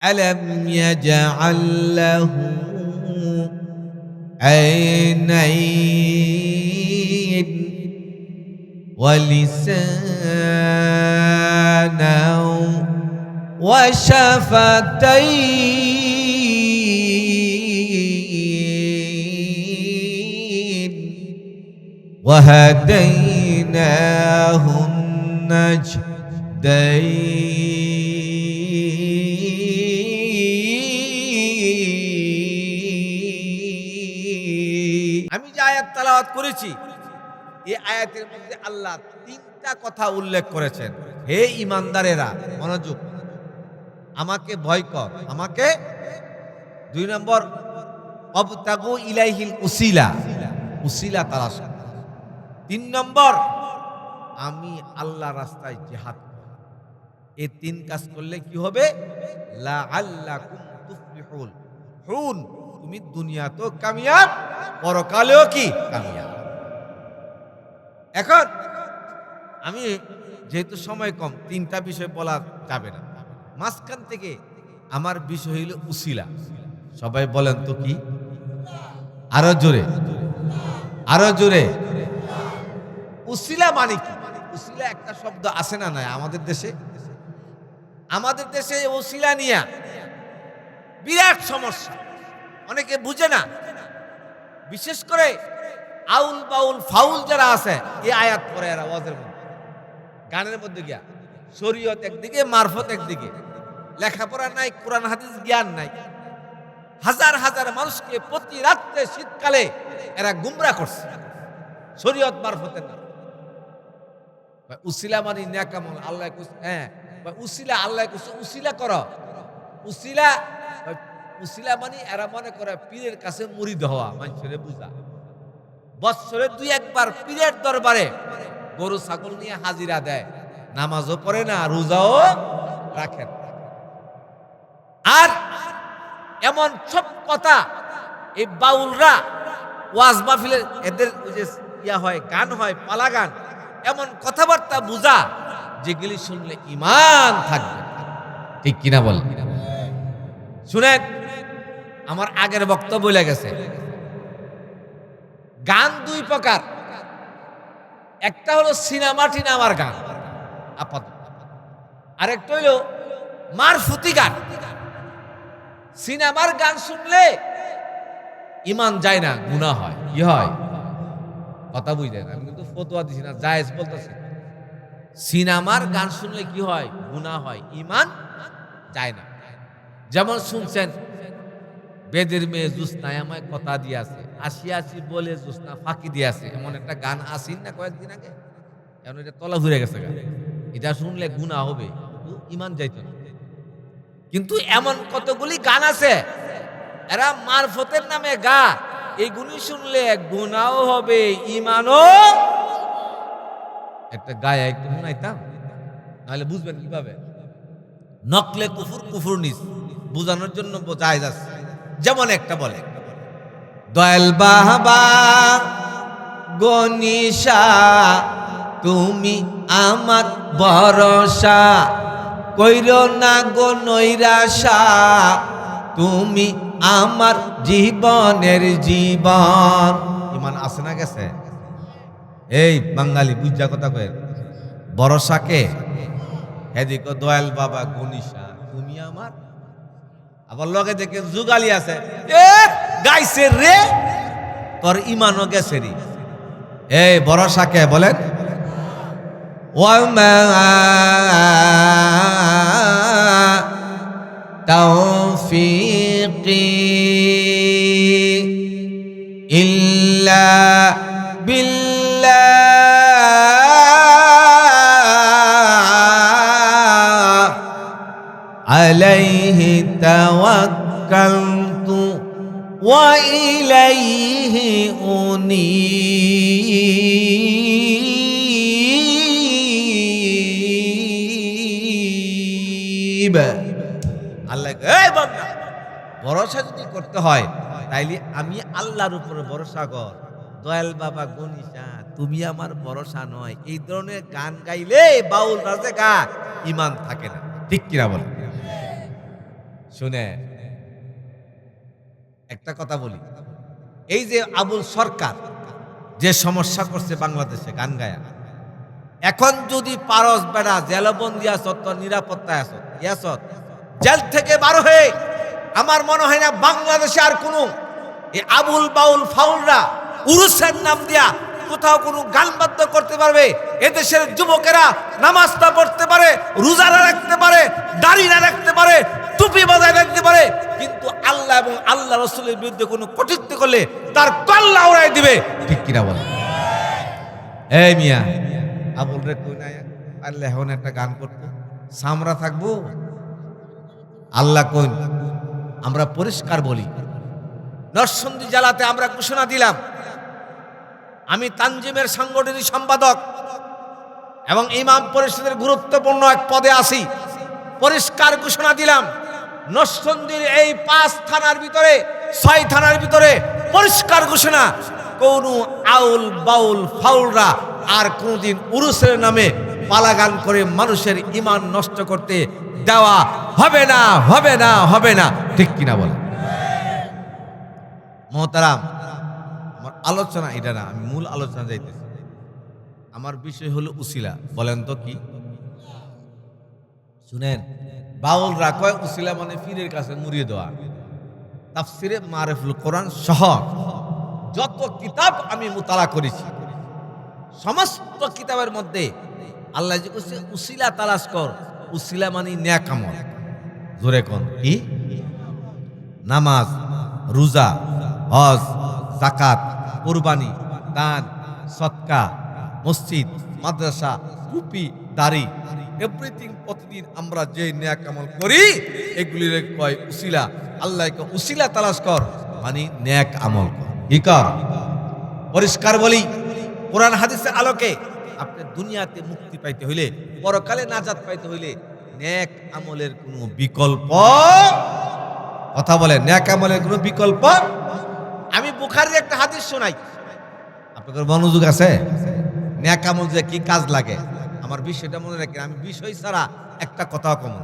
ألم يجعل له عينين ولسانا وشفتين وهديناه النجدين আমি যে আয়াত তেলাওয়াত করেছি এই আয়াতের মধ্যে আল্লাহ তিনটা কথা উল্লেখ করেছেন। হে ঈমানদারেরা মনোযোগ, আমাকে ভয় কর, আমাকে ২ নম্বর অবতাগু ইলাইহিল উসিলা, উসিলা তালাশ। ৩ নম্বর আমি আল্লাহ রাস্তায় জিহাদ কর। এই ৩ কাজ করলে কি হবে? লাআল্লাকুম তুফলিহুন। হুন, তুমি দুনিয়াতেও কামিয়াব, পরকালেও কি কামিয়াব। এখন আমি যেহেতু সময় কম, ৩টা বিষয় বলা যাবে না, মাঝখান থেকে আমার বিষয় হইল উসিলা। সবাই বলেন তো কি? আরো জোরে, আরো জোরে। উসিলা মানে কি? উসিলা একটা শব্দ আছে না নাই আমাদের দেশে? আমাদের দেশে উসিলা নিয়া বিরাট সমস্যা, অনেকে বুঝে না। বিশেষ করে আউল বাউল ফাউল যারা আছে এই আয়াত পড়ে এরা ওয়াজের মধ্যে, গানের মধ্যে গিয়া শরীয়ত একদিকে, মারফত একদিকে, লেখাপড়া নাই, কোরআন হাদিস জ্ঞান নাই। হাজার হাজার মানুষকে প্রতি রাত্রে শীতকালে এরা গুমরা করছে শরীয়ত মারফতের নাম। উসিলা মানে নেকামল, আল্লাহ হ্যাঁ, উসিলা আল্লাহ উসিলা করো। উসিলা উসিলা মানে এরা মনে করে পীরের কাছে মুরিদ হওয়া, মানুষের বুঝা। বৎসরে ২-১ বার পীরের দরবারে গরু ছাগল নিয়ে হাজিরা দেয়, নামাজও পড়ে না, রোজাও রাখেন। আর এমন সব কথা এই বাউলরা ওয়াজ মাহফিলের এদের যে ইয়া হয়, গান হয়, পালা গান, এমন কথাবার্তা বুঝা যেগুলি শুনলে ঈমান থাকবে। ঠিক কিনা বল? শুনেন, আমার আগের বক্তব্য বলে গেছে, গান ২ প্রকার। একটা হলো সিনেমা টিনামার গান আপাতত, আরেকটা হইল মারফুতি গান। সিনেমার গান শুনলে ঈমান যায় না, গুনাহ হয়। কি হয়? কথা বুঝলেন? আমি কিন্তু ফতোয়া দিছি না, জায়েজ বলতেছি। সিনেমার গান শুনলে কি হয়? গুনাহ হয়, ঈমান যায় না। যেমন শুনছেন, বেদের মেয়ে জোসনায় আমায় কথা দিয়েছে, আসি আসি বলে জোসনা ফাঁকি দিয়েছে, এমন একটা গান আসিন না কয়েকদিন আগে। এখন এটা তলা ঘুরে গেছে গান, এটা শুনলে গুনাহ হবে, কিন্তু ঈমান যাইতো না। কিন্তু এমন কতগুলি গান আছে এরা মারফতের নামে গা, এইগুলি শুনলে গুনাহ হবে, ঈমানও। একটা গায়ে একটু শুনাইতাম, নাহলে বুঝবেন কিভাবে? নকলে কুফুর, কুফুর নিস বুঝানোর জন্য জায়েজ আছে। যেমন একটা বলে, দয়াল বাবা গনিশা তুমি আমার ভরসা, কইরো না গো নৈরাশা, তুমি আমার জীবনের জীবন। ঈমান আছে না গেছে? এই বাঙালি বুঝা কথা কয়, ভরসাকে এদিক দয়াল বাবা গনিশা তুমি আমার। আবার লগে দেখে যুগালি আছে, এ গাইছে রে, তোর ঈমানও গেছে রে। এই ভরসাকে বলেন, ওয়ামা তাওফীকি ইল্লা বিল্লাহ আলাইহি তাওয়াক্কালতু ওয়া ইলাইহি উনীব। আল্লাহ, এই বান্দা, ভরসা যদি করতে হয় তাইলে আমি আল্লাহর উপরে ভরসা কর। দয়াল বাবা গনিশা তুমি আমার ভরসা নয়, এই ধরনের গান গাইলে বাউল রাজে গা ঈমান থাকে না। ঠিক কিনা বল? শুনে একটা কথা বলি, এই যে আবুল সরকার যে সমস্যা করছে বাংলাদেশে গান গায়া, এখন যদি পারস বেড়া জেলবন্দি আসত, তোর নিরাপত্তায় আসত, ইয়াসত জেল থেকে বার হয়ে, আমার মনে হয় না বাংলাদেশে আর কোনো এই আবুল বাউল ফাউলরা উরুসের নাম দিয়া কোথাও কোনো গান বাদ্য করতে পারবে। এদেশের যুবকেরা নামাজটা পড়তে পারে, রোজা রাখতে পারে, দাড়ি না রাখতে পারে, টুপি বাজায় রাখতে পারে, কিন্তু আল্লাহ এবং আল্লাহ রসুলের বিরুদ্ধে কোনো কটূক্তি করলে তার কল্লা উড়াই দিবে। ঠিক কিনা বলে? এই মিয়া আবুল রে কই নাই আল্লাহ এখন একটা গান করতো, সামরা থাকবো। আল্লাহ কইন আমরা পরিষ্কার বলি, নরসিংদী জেলাতে আমরা ঘোষণা দিলাম, আমি তানজিমের সাংগঠনিক সম্পাদক এবং ইমাম পরিষদের গুরুত্বপূর্ণ এক পদে আছি। পরিষ্কার ঘোষণা দিলাম, নরসিংদীর এই 5 থানার ভিতরে 6 থানার ভিতরে পরিষ্কার ঘোষণা, কোন আউল বাউল ফাউলরা আর কোনদিন উরুসের নামে পালাগান করে মানুষের ঈমান নষ্ট করতে দেওয়া হবে না, হবে না, হবে না। ঠিক কিনা বলে? মোহতারাম, আমার আলোচনা এটা না, আমি মূল আলোচনা যাইতেছি। আমার বিষয় হলো উসিলা। বলেন তো কি? শুনেন, বাউলরা কয় উসিলা মানে পীরের কাছে মুড়িয়ে দেওয়া। তাফসিরে মারিফুল কোরআন সহ যত কিতাব আমি মুতালা করেছি, সমস্ত কিতাবের মধ্যে আল্লাহ যে কইছে উসিলা তালাশ কর, উসিলা মানে নেক আমল। জোরে কোন কি? নামাজ, রোজা, হজ, যাকাত, কুরবানি, দান, সদকা, মসজিদ, মাদ্রাসা, টুপি, দাড়ি, এভরিথিং প্রতিদিন আমরা যে নেক আমল করি এগুলির কয় উসিলা। আল্লাহকে উসিলা তালাশ কর মানে নেক আমল কর। কি কর? পরিষ্কার বলি, কোরআন হাদিসের আলোকে আপনি দুনিয়াতে মুক্তি পাইতে হইলে, পরকালে নাজাত পাইতে হইলে নেক আমলের কোনো বিকল্প, কথা বলে, নেক আমলের কোনো বিকল্প। আমি বুখারীর একটা হাদিস শোনাই, আপনাদের মনোযোগ আছে? নেক আমল যে কি কাজ লাগে আমার বিষয়টা মনে রাখেন। আমি বিষয় ছাড়া একটা কথাও কম না।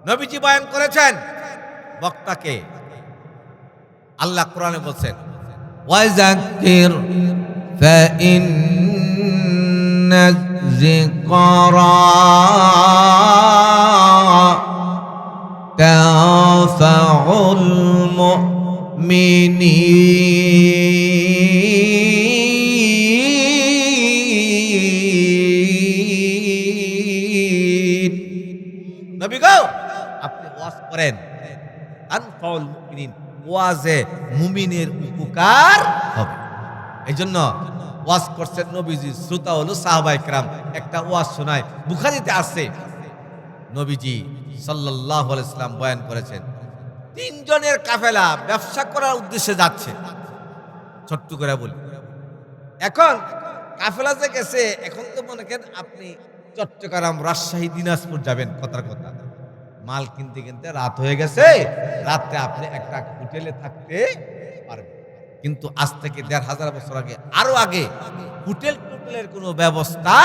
নবীজি বয়ান করেছেন, বক্তাকে আল্লাহ কোরআনে বলছেন, ওয়াযাক্কির ফাইন্না যিকরা তানফাউল মুমিনিন। নবী গো, আপনি ওয়াজ করেন, আনফাউল মুমিনিন, ওয়াজে মুমিনের উপকার হবে। এই জন্য ওয়াজ করছেন নবীজি, শ্রোতা হলো সাহাবায়ে কেরাম। একটা ওয়াজ শোনায়, বুখারীতে আছে, নবীজি সাল্লাল্লাহু আলাইহি সাল্লাম বয়ান করেছেন, 3 জনের কাফেলা ব্যবসা করার উদ্দেশ্যে যাচ্ছে। ছোট্ট করে বলি, এখন কাফেলা যে গেছে, এখন তো মনে করেন আপনি চট্টগ্রাম, রাজশাহী, দিনাজপুর যাবেন, কথার কথা, মাল কিনতে কিনতে রাত হয়ে গেছে, রাতে আপনি একটা হোটেলে থাকতে পারবেন। কিন্তু আজ থেকে 1500 বছর আগে, আরো আগে হোটেল টোটেলের কোনো ব্যবস্থা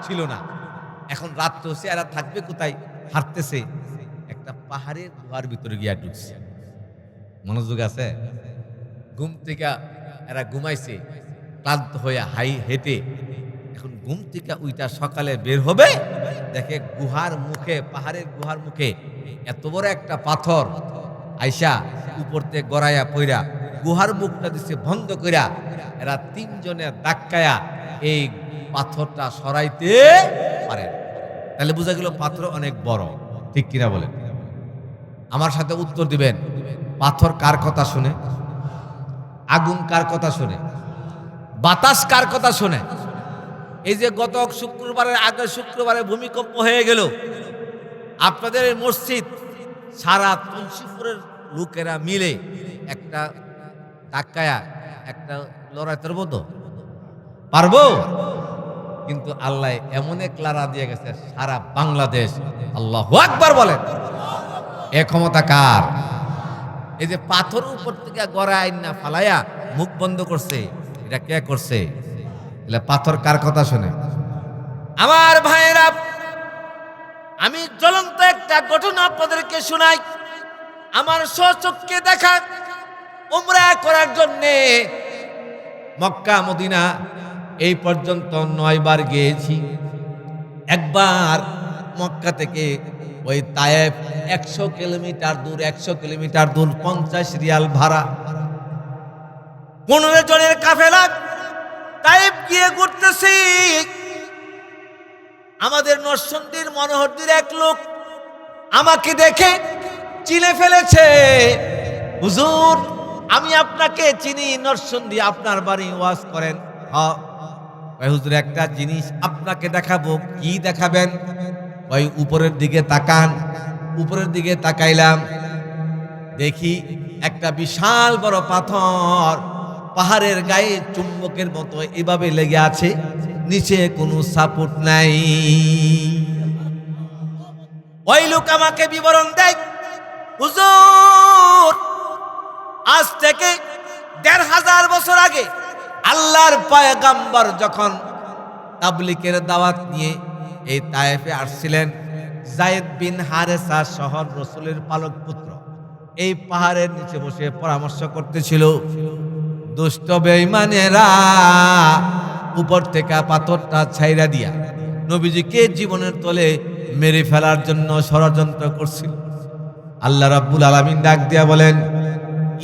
ছিল না। এখন রাত হচ্ছে, এরা থাকবে কোথায়? হাঁটতেছে, একটা পাহাড়ের গুহার ভিতরে গিয়া ঢুকছে। মনোযোগ আছে? ঘুম থেকে এরা ঘুমাইছে, ক্লান্ত হয়ে হেঁটে এখন ঘুম থেকে ওইটা সকালে বের হবে, দেখে গুহার মুখে, পাহাড়ের গুহার মুখে এত বড় একটা পাথর আইসা উপর থেকে গড়াইয়া পইরা গুহার মুখটা দিচ্ছে বন্ধ কইরা। এরা 3 জনে ধাক্কায়া এই পাথরটা সরাইতে পারে। তাহলে বোঝা গেল পাথর অনেক বড়। ঠিক কিনা বলেন? আমার সাথে উত্তর দিবেন, পাথর কার কথা শুনে? আগুন কার কথা শুনে? বাতাস কার কথা শুনে? এই যে গত শুক্রবারের আগের শুক্রবারে ভূমিকম্প হয়ে গেল, আপনাদের এই মসজিদ সারা তুলসীপুরের লোকেরা মিলে একটা ধাক্কায়া একটা লড়াই করবো তো পারবো? কিন্তু আল্লাহ এমন এক লারা দিয়ে গেছে সারা বাংলাদেশ। আল্লাহু আকবার বলেন। এ ক্ষমতা কার? এই যে পাথর উপর থেকে গড়ায় না ফালাইয়া মুখ বন্ধ করছে, এটা কে করছে? পাথর কার কথা শুনে? আমার ভাইয়েরা, আমি জ্বলন্ত একটা ঘটনা আপনাদেরকে শোনাই। আমার স্বচক্ষে দেখা উমরা করার জন্যে মক্কা মদিনা এই পর্যন্ত 9 বার গিয়েছি। একবার মক্কা থেকে ওই তায়েফ 100 কিলোমিটার দূর, 100 কিলোমিটার দূর, 50 রিয়াল ভাড়া, 15 জনের কাফেলা তায়েফ গিয়ে ঘুরতেছি। আমাদের নরসিংদীর মনোহরদীর এক লোক আমাকে দেখে চিনে ফেলেছে। হুজুর, আমি আপনাকে চিনি, নরসিংদী, আপনার বাড়ি ওয়াজ করেন। হুজুর, একটা জিনিস আপনাকে দেখাবো। কি দেখাবেন? ওই উপরের দিকে তাকান। উপরের দিকে তাকাইলাম, দেখি একটা বিশাল বড় পাথর পাহাড়ের গায়ে চুম্বকের মতো এভাবে লেগে আছে, নিচে কোনো সাপোর্ট নাই। ওই লোক আমাকে বিবরণ দেয়, হুজুর, আজ থেকে ১৫০০ বছর আগে আল্লাহর পয়গম্বর যখন তাবলীগের দাওয়াত নিয়ে এই তায়েফে আসছিলেন, যায়েদ বিন হারেসা শহর রাসূলের পালক পুত্র এই পাহাড়ের নিচে বসে পরামর্শ করতেছিল। দুষ্ট বেঈমানেরা উপর থেকে পাথরটা ছাইরা দিয়া নবীজিকে জীবনের তলে মেরে ফেলার জন্য ষড়যন্ত্র করছিল। আল্লাহ রাব্বুল আলামিন ডাক দিয়া বলেন,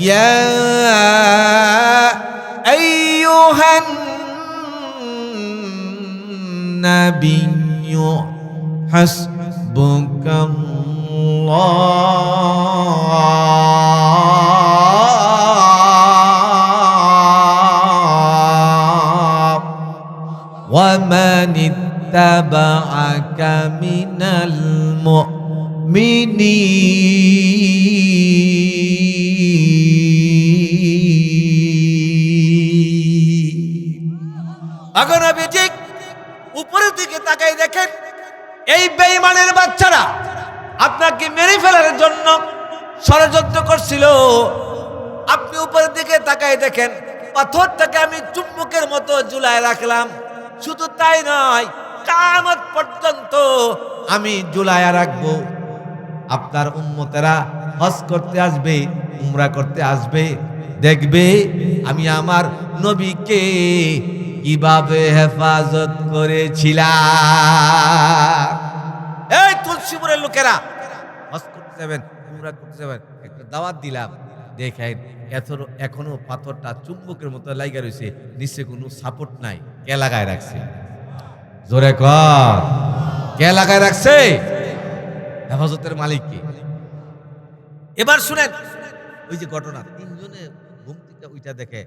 ইয়া আইয়ুহান নাবিয়্যু হাসবুকাল্লাহ ওয়া মান ইত্তাবা'আকা মিনাল উপরের দিকে তাকাই দেখেন এই বেঈমানের বাচ্চারা আপনাকে মেরে ফেলার জন্য ষড়যন্ত্র করছিল। আপনি উপরের দিকে তাকাই দেখেন পাথরটাকে আমি চুম্বকের মতো ঝুলায় রাখলাম। শুধু তাই নয়, কিয়ামত পর্যন্ত আমি ঝুলায় রাখবো। আপনার উম্মতেরা হজ করতে আসবে, উমরা করতে আসবে, দেখবে আমি আমার নবীকে কিভাবে হেফাজত করেছিলাম। এই তুলসীপুরের লোকেরা হজ করতে যাবেন, উমরা করতে যাবেন, একটা দাওয়াত দিলাম, দেখেন এখনো পাথরটা চুম্বকের মতো লাগা রয়েছে, নিচে কোনো সাপোর্ট নাই। কে লাগায় রাখছে? জোরে কর, কে লাগায় রাখছে? হেফাজতের মালিক কে? এবার শুনেন ওই যে ঘটনা, 3 জনে ঘুম থেকে উইটা দেখে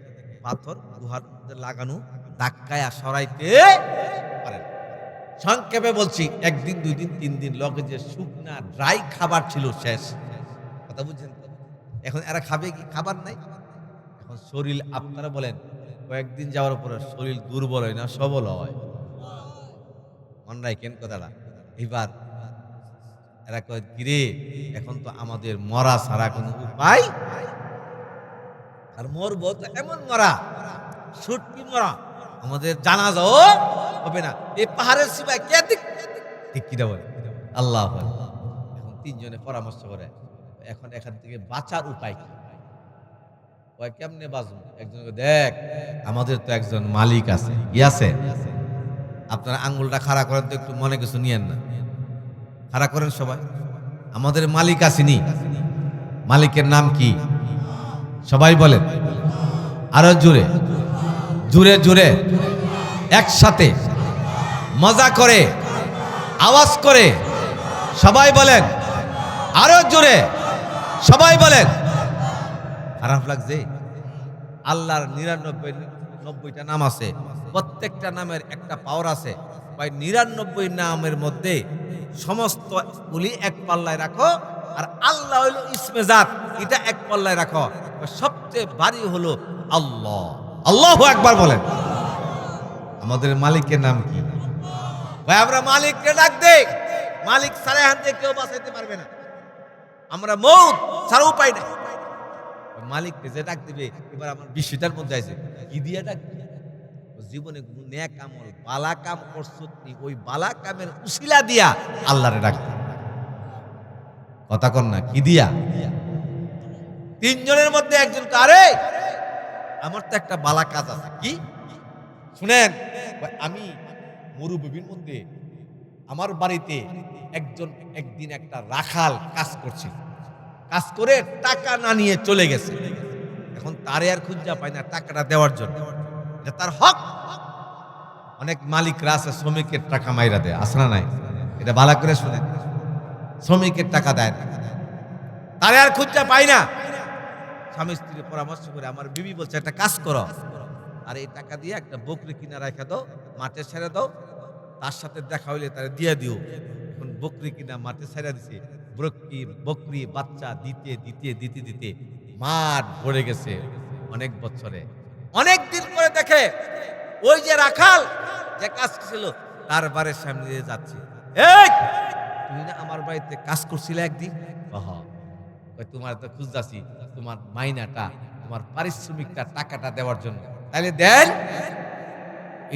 পাথর গুহার মধ্যে লাগানো, ধাক্কায়া সরাইতে পারেন। সংক্ষেপে বলছি, 1 দিন 2 দিন 3 দিন লগে যে শুকনা ড্রাই খাবার ছিল শেষ। কথা বুঝছেন তো? এখন এরা খাবে কি? খাবার নাই। এখন শরীর, আপনারা বলেন, কয়েকদিন যাওয়ার পরে শরীর দুর্বল হয় না সবল হয়? মনে রাখেন কথাটা। এবার এরা কয়, কিরে, এখন তো আমাদের মরা ছাড়া কোনো উপায়, আর মরবো তো এমন মরা, সত্যি মরা, আমাদের জানাজাও হবে না। এই পাহাড়ের সিপাই কে ঠিক কিনা বলে? আল্লাহ। এখন 3 জনে পরামর্শ করে, এখন এখান থেকে বাঁচার উপায় কি? কয়, কেমনে বাঁচবো? একজনকে, দেখ আমাদের তো একজন মালিক আছে। কি আছে? আপনারা আঙ্গুলটা খাড়া করেন তো, একটু মনে কিছু নিয়েন না, খাড়া করেন সবাই। আমাদের মালিক আসেনি, মালিকের নাম কি? সবাই বলেন, আরো জোরে জোরে জোরে একসাথে মজা করে আওয়াজ করে সবাই বলেন, আরো জোরে সবাই বলেন। খারাপ লাগছে? আল্লাহর 99টা নাম আছে, প্রত্যেকটা নামের একটা পাওয়ার আছে। 99 নামের মধ্যে সমস্ত গুলি এক পাল্লায় রাখো, আর আল্লাহ হইল ইসমে জাত, এটা এক পাল্লায় রাখো। সবচেয়ে ভারী হলো আল্লাহ। আল্লাহু আকবার বলেন। আমাদের মালিকের নাম কি? ভাই, আমরা মালিককে ডাক দেই, মালিক ছাড়া এখান থেকে কেউ বাঁচাইতে পারবে না। আমরা মউত ছাড়া উপায় নেই। মালিককে যে ডাক দিবে, এবার আমার বিষয়টার মধ্যে আছে, কি দিয়ে ডাক দিবে? জীবনে কোনো নেক আমল বালা কাম করছো, ওই বালা কামের উসিলা দিয়া আল্লাহরে ডাক দিবে। কথা কন না, কি দিয়া? তিনজনের মধ্যে একজন, আরে আমার তো একটা বালা কাজ আছে। কি শুনেন, আমি মরুভূমির মধ্যে আমার বাড়িতে একদিন একটা রাখাল কাজ করছে, কাজ করে টাকা না নিয়ে চলে গেছে। এখন তারে আর খুঁজা পায় না টাকাটা দেওয়ার জন্য, এটা তার হক। অনেক মালিকরা আছে শ্রমিকের টাকা মাইরা দেয়, আছে না নাই? এটা ভালো করে শুনেন, শ্রমিকের টাকা দেয় না, তারে আর খুঁজা পায় না। স্বামী স্ত্রী পরামর্শ করে আমার বিবি বলছে একটা কাজ করো, আর এই টাকা দিয়ে একটা বকরি কিনা রেখে দাও, মাঠে ছেড়ে দাও, তার সাথে দেখা হইলে তারে দিয়ে দিও। এখন বকরি কিনা মাঠে ছেড়ে দিছে, বকরি বাচ্চা দিতে দিতে দিতে দিতে মাঠ ভরে গেছে। অনেক বছরে, অনেক দিন পরে দেখে ওই যে রাখাল যে কাজ ছিল তার বাড়ির সামনে দিয়ে যাচ্ছে। এই তুমি না আমার বাড়িতে কাজ করছিলে একদিন? তোমার তো খুঁজতেছি তোমার মাইনাটা, তোমার পারিশ্রমিকটা, টাকাটা দেওয়ার জন্য। তাহলে দেন,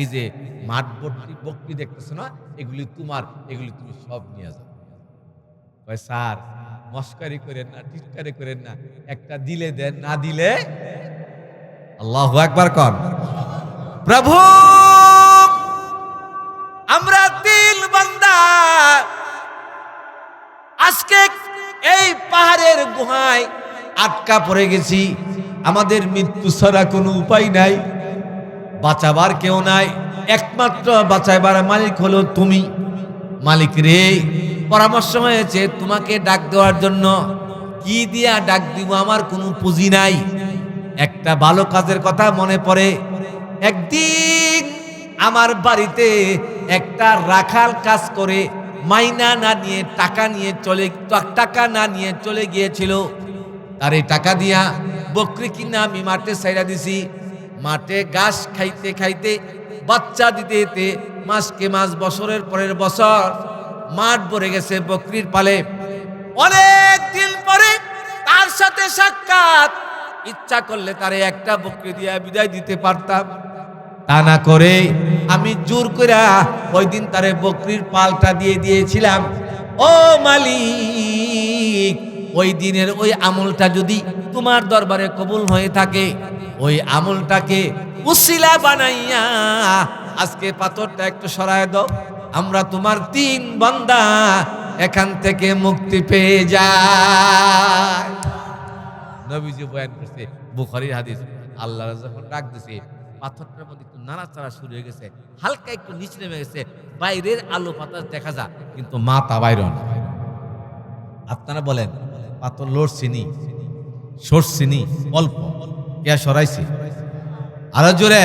এই যে মাঠ ভর্তি বকরি দেখতেছো না, এগুলি তোমার, এগুলি তুমি সব নিয়ে যাও। স্যার মস্কারি করেন না, টিটকারি করেন না, একটা দিলে দেন, না দিলে। আল্লাহু আকবার কন। প্রভু আমরা তিন বান্দা আজকে এই পাহাড়ের গুহায় আটকা পড়ে গেছি। আমাদের মৃত্যু ছাড়া কোনো উপায় নাই, বাঁচাবার কেউ নাই, একমাত্র বাঁচাইবার মালিক হলো তুমি। মালিক রে, পরামর্শ হয়েছে তোমাকে ডাক দেওয়ার জন্য। কি দিয়া ডাক দিব? আমার কোনো পুঁজি নাই। একটা ভালো কাজের কথা মনে পড়ে। একদিন আমার বাড়িতে একটা রাখাল কাজ করে মাইনা না নিয়ে টাকা না নিয়ে চলে গিয়েছিল। তার এই টাকা দিয়া বকরি কিনা আমি মাঠে ছাইড়া দিছি। মাঠে ঘাস খাইতে খাইতে, বাচ্চা দিতে দিতে মাসকে মাস, বছরের পরের বছর মাঠ ভরে গেছে বকরির পালে। অনেক দিন পরে তার সাথে সাক্ষাৎ, ইচ্ছা করলে তারে একটা বকরি দিয়া বিদায় দিতে পারতাম, তা না করে আমি জোর করে ওই দিন তারে বকরির পালটা দিয়ে দিয়েছিলাম। ও মালিক, ওই দিনের ওই আমলটা যদি তোমার দরবারে কবুল হয়ে থাকে, ওই আমলটাকে উসিলা বানাইয়া আজকে পাথরটা একটু সরায় দাও, আমরা তোমার তিন বান্দা এখান থেকে মুক্তি পেয়ে যাই। নবীজি বয়ান করছে, বুখারীর হাদিস। আল্লাহ যখন ডাক দিছে, পাথরটার মধ্যে একটু নাড়াচাড়া শুরু হয়ে গেছে, হালকা একটু নিচে নেমে গেছে, বাইরের আলো বাতাস দেখা যায় কিন্তু মাথা বাইরে না। আপনারা বলেন পাথর লড়ছিনি, সরছিনি অল্প, কে সরাইছে? আরো জোরে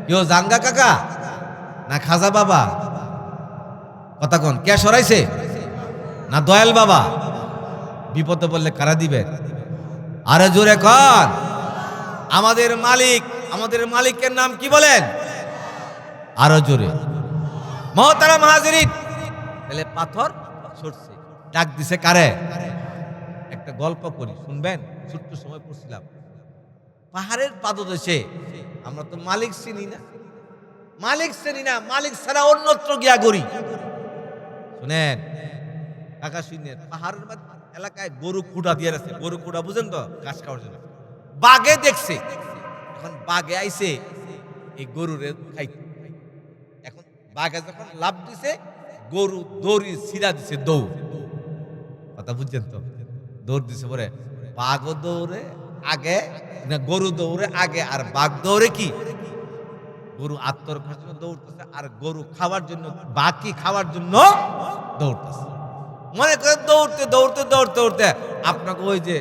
কেউ? জাঙ্গা কাকা না খাজা বাবা? কথা কোন, কে সরাইছে? না দয়াল বাবা? বিপদে বললে কারা দিবেন? আরো জোরে কন। আমাদের মালিক, আমাদের মালিকের নাম কি বলেন? আরো জোরে। মহতারাম হাজিরিন, তাহলে পাথর সরছে, ডাক দিছে কারে? একটা গল্প করি, শুনবেন? ছোট্ট সময় পড়ছিলাম, পাহাড়ের পাদদেশে। আমরা তো মালিক চিনি না, মালিক ছাড়া অন্যত্র গিয়া গড়ি। শুনেন কাকা, শুনেন, পাহাড়ের এলাকায় গরু খুঁটা দিয়ে আছে। গরু খুঁটা বুঝেন তো, ঘাস খাওয়ার জন্য। বাঘে দেখছে, এখন বাঘে আইছে এই গরুরে খাইতে। এখন বাঘে যখন লাভ দিছে, গরু দৌড়ি ছিড়া দিছে, দৌড়। কথা বুঝছেন তো? দৌড় দিছে পরে বাঘও দৌড়ে আগে, না গরু দৌড়ে আগে, আর বাঘ দৌড়ে কি? গরু আত্মরক্ষার জন্য দৌড়তেছে, আর গরু খাওয়ার জন্য, বাঘ কি খাওয়ার জন্য দৌড়তেছে। মনে করেন দৌড়তে দৌড়তে দৌড়তে দৌড়তে আপনাকে ওই যে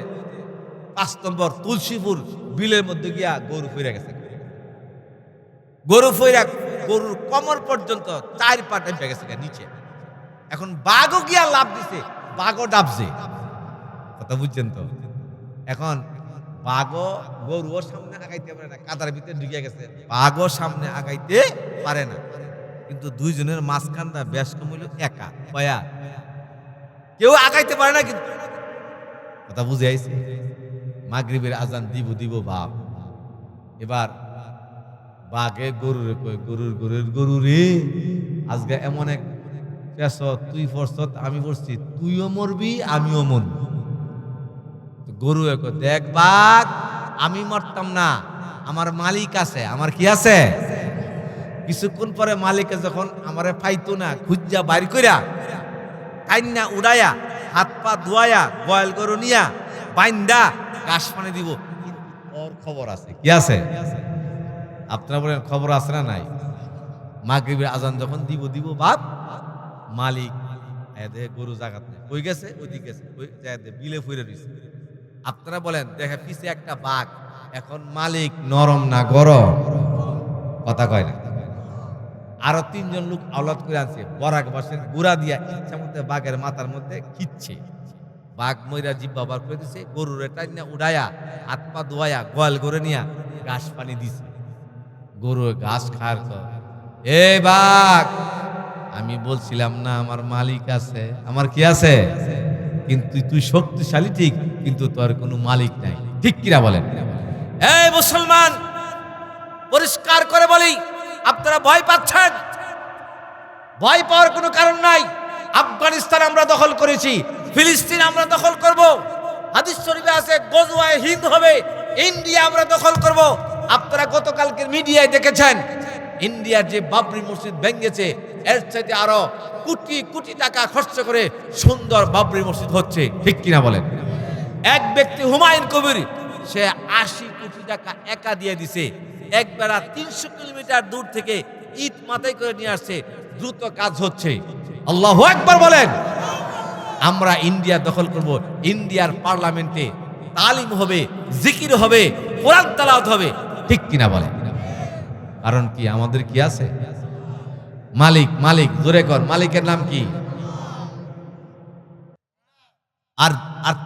5 নম্বর তুলসীপুর বিলের মধ্যে গিয়া গরু ফিরে গেছে। গরুর কমর পর্যন্ত 4 পা টেপে গেছে নিচে। এখন বাঘও গিয়া লাভ দিছে, বাঘও ডাবছে। কথা বুঝছেন তো? এখন বাঘও গরুও সামনে আগাইতে পারে না, কাদার ভিতরে ঢুকে গেছে। বাঘও সামনে আগাইতে পারে না, কিন্তু দুইজনের মাঝখানটা বেশ কম হইল একা পয়া, কেউ আগাইতে পারে না। কিন্তু কথা বুঝে আইছে, মাগরিবের আজান দিব বাপ। এবার বাঘে গরুরে কই, গরু রে, আজকে এমন এক পেছ, তুই পড়ছ আমি পড়ছি, তুইও মরবি আমিও মরবি। গরু দেখ বাঘ, আমি মরতাম না, আমার মালিক আছে। আমার কি আছে? কিছুক্ষণ পরে মালিকে যখন আমারে পাইতো না, খুঁজা বাইর কইরা কাইন্না উড়াইয়া হাত পা ধোয়াইয়া গোয়াল গরু নিয়া বাইন্দা ঘাস পানি দিব। কিন্তু ওর খবর আছে। কি আছে? আপনারা বলেন খবর আছে না নাই? মাগরিবের আজান যখন দিব বাপ, মালিক গরু জাগাত নেই, কই গেছে? ওইদিকে গেছে, বিলে ফুইরে দিছে। আপনারা বলেন দেখে পিছে একটা বাঘ, এখন মালিক নরম না গরম? কথা কয় না। আরো 3 জন লোক আওলাদ করে আনছে, বরাক বাসের গুড়া দিয়া ইচ্ছা মধ্যে বাঘের মাথার মধ্যে খিচ্ছে। বাঘ মইরা জিব্বা বার করে দিছে, গরুর টাইনা উড়াইয়া হাত পা ধোয়াইয়া গোয়াল করে নিয়া ঘাস পানি দিছে। গরু ঘাস খাওয়ার পর, এ বাঘ, আমি বলছিলাম না আমার মালিক আছে? আমার কি আছে? কিন্তু তুই শক্তিশালী ঠিক, কিন্তু তোর কোনো মালিক নাই। ঠিক কিনা বলেন? এই মুসলমান, পরিষ্কার করে বলি, আপনারা ভয় পাচ্ছেন? ভয় পাওয়ার কোনো কারণ নাই। আফগানিস্তান আমরা দখল করেছি, ফিলিস্তিন আমরা দখল করব, হাদিস শরীফে আছে গজওয়ায়ে হিন্দ হবে, ইন্ডিয়া আমরা দখল করব। আপনারা গতকালকের মিডিয়ায় দেখেছেন ইন্ডিয়ার যে বাবরি মসজিদ ভেঙেছে, এর চাইতে আরো কোটি কোটি টাকা খরচ করে সুন্দর বাবরি মসজিদ হচ্ছে। ঠিক কিনা বলেন? এক ব্যক্তি হুমায়ুন কবির, সে 80 কোটি টাকা একা দিয়ে দিছে। একবেলা 300 কিলোমিটার দূর থেকে ইট মাথায় করে নিয়ে আসছে, দ্রুত কাজ হচ্ছে। আল্লাহু আকবার বলেন। আমরা ইন্ডিয়া দখল করব, ইন্ডিয়ার পার্লামেন্টে তালিম হবে, জিকির হবে, কোরআন তেলাওয়াত হবে। ঠিক কিনা বলেন? কারণ কি আমাদের কি আছে? মালিক। মালিক জোরে কর, মালিকের নাম কি? আর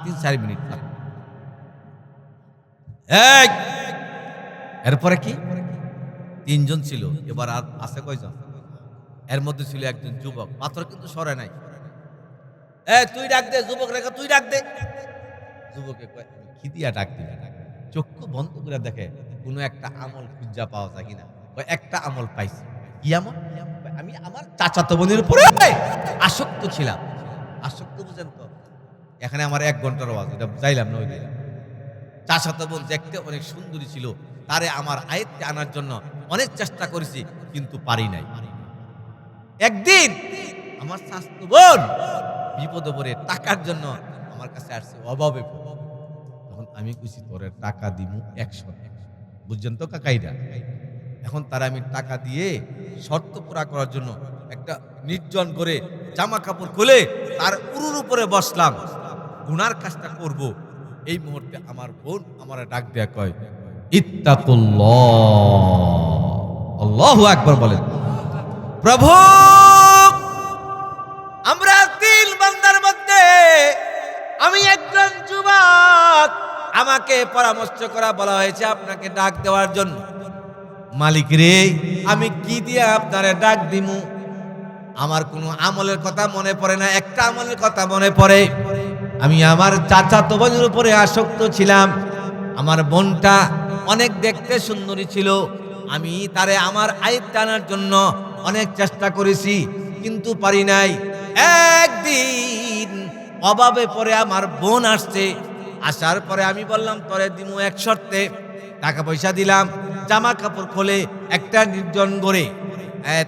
3-4 মিনিট। এরপরে কি? 3 জন ছিল, এবার আর আছে কয়জন? এর মধ্যে ছিল একজন যুবক, পাথর কিন্তু সরে নাই। তুই ডাক দে, যুবক রেখা তুই ডাক দে। যুবকে কি দিয়া ডাক দিবে? চক্ষু বন্ধ করে দেখে কোনো একটা আমল খুঁজা পাওয়া যায় কিনা। একটা আমল পাইছি। কি আমল? আমি আমার চাচাতো বোনের উপরে আসক্ত ছিলাম। আসক্ত বুঝেন তো? এখানে আমার 1 ঘন্টার ওয়াজ, এটা যাইলাম না। ওই দিন চাচাতো বোন দেখতে অনেক সুন্দরী ছিল, তারে আমার আয়ত্তে আনার জন্য অনেক চেষ্টা করেছি, কিন্তু পারি নাই। একদিন আমার চাচাতো বোন বিপদে পড়ে টাকার জন্য আমার কাছে আসছে, অভাবে। তখন আমি কইছি তোরে টাকা দিমু 100। বুঝছেন তো কাকাইরা? এখন তারা আমি টাকা দিয়ে শর্ত পুরা করার জন্য একটা নির্জন করে জামা কাপড় খুলে তার উরুর উপরে বসলাম, গুনার কাজটা করব। এই মুহূর্তে আমার বোন আমারে ডাক দেয়া কয়, ইত্তাকুল্লাহ। আল্লাহু আকবার বলেন। প্রভু, আমরা 3 বান্দার মধ্যে আমি একজন যুবক, আমাকে পরামর্শ করা বলা হয়েছে আপনাকে ডাক দেওয়ার জন্য। মালিক রে, আমি কি দিয়ে আপনারে ডাক দিমু? আমার কোনো আমলের কথা মনে পড়ে না। একটা আমলের কথা মনে পড়ে, আমি আমার চাচাতো বোনের উপরে আসক্ত ছিলাম। আমার বোনটা অনেক দেখতে সুন্দরী ছিল, আমি তারে আমার আয়ত্তে আনার জন্য অনেক চেষ্টা করেছি, কিন্তু পারি নাই। একদিন অভাবে পড়ে আমার বোন আসছে, আসার পরে আমি বললাম তোরে দিমু 1 শর্তে। টাকা পয়সা দিলাম, জামা কাপড় খুলে একটা নির্জন করে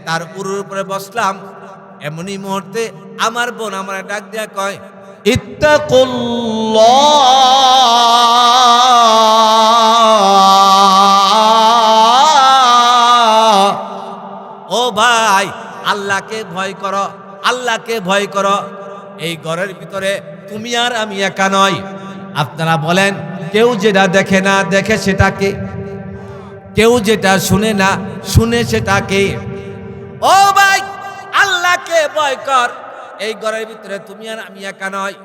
তার উরুর উপরে বসলাম। এমনই মুহূর্তে আমার বোন আমার ডাক দেয়া কয়, ইত্তাকুল্লাহ। ও ভাই, আল্লাহকে ভয় করো, আল্লাহকে ভয় করো। এই ঘরের ভিতরে তুমি আর আমি একা নয়। আপনারা বলেন, কেউ যেটা দেখে না দেখে সেটাকে, কেউ যেটা শুনে না শুনে সেটাকে। ও ভাই, আল্লাহকে ভয় কর, এই ঘরের ভিতরে তুমি আর আমি একা নয়।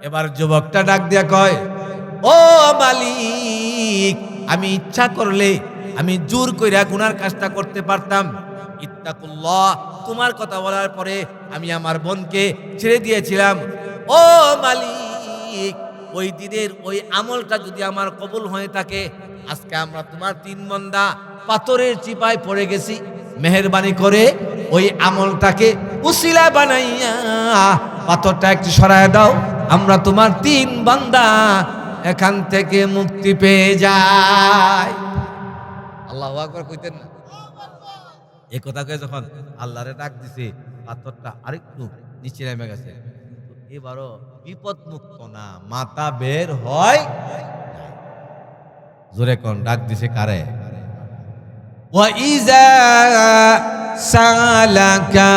এবার যুবকটা ডাক দিয়া কয়, ও মালিক, আমি ইচ্ছা করলে আমি জোর কইরা গুনার কাজটা করতে পারতাম। ইত্তাকুল্লাহ তোমার কথা বলার পরে আমি আমার বোনকে ছেড়ে দিয়েছিলাম। ও মালিক, ওই দিনের ওই আমলটা যদি আমার কবুল হয়ে থাকে, আজকে আমরা তোমার 3 বান্দা পাথরের চিপায় পড়ে গেছি। মেহেরবানি করে ওই আমলটাকে উসিলা বানাইয়া পাথরটা একটু সরায় দাও, আমরা তোমার 3 বান্দা এখান থেকে মুক্তি পেয়ে যায়। আল্লাহু আকবার কইতেন না? এই কথাকে যখন আল্লাহরে ডাক দিছে, পাথরটা আরেকটু নিচে নেমে গেছে, কিন্তু এবারও বিপদ মুক্ত না, মাথা বের হয় নাই। জোরে কোন ডাক দিছে কারে? ওয়া ইযা সালাকা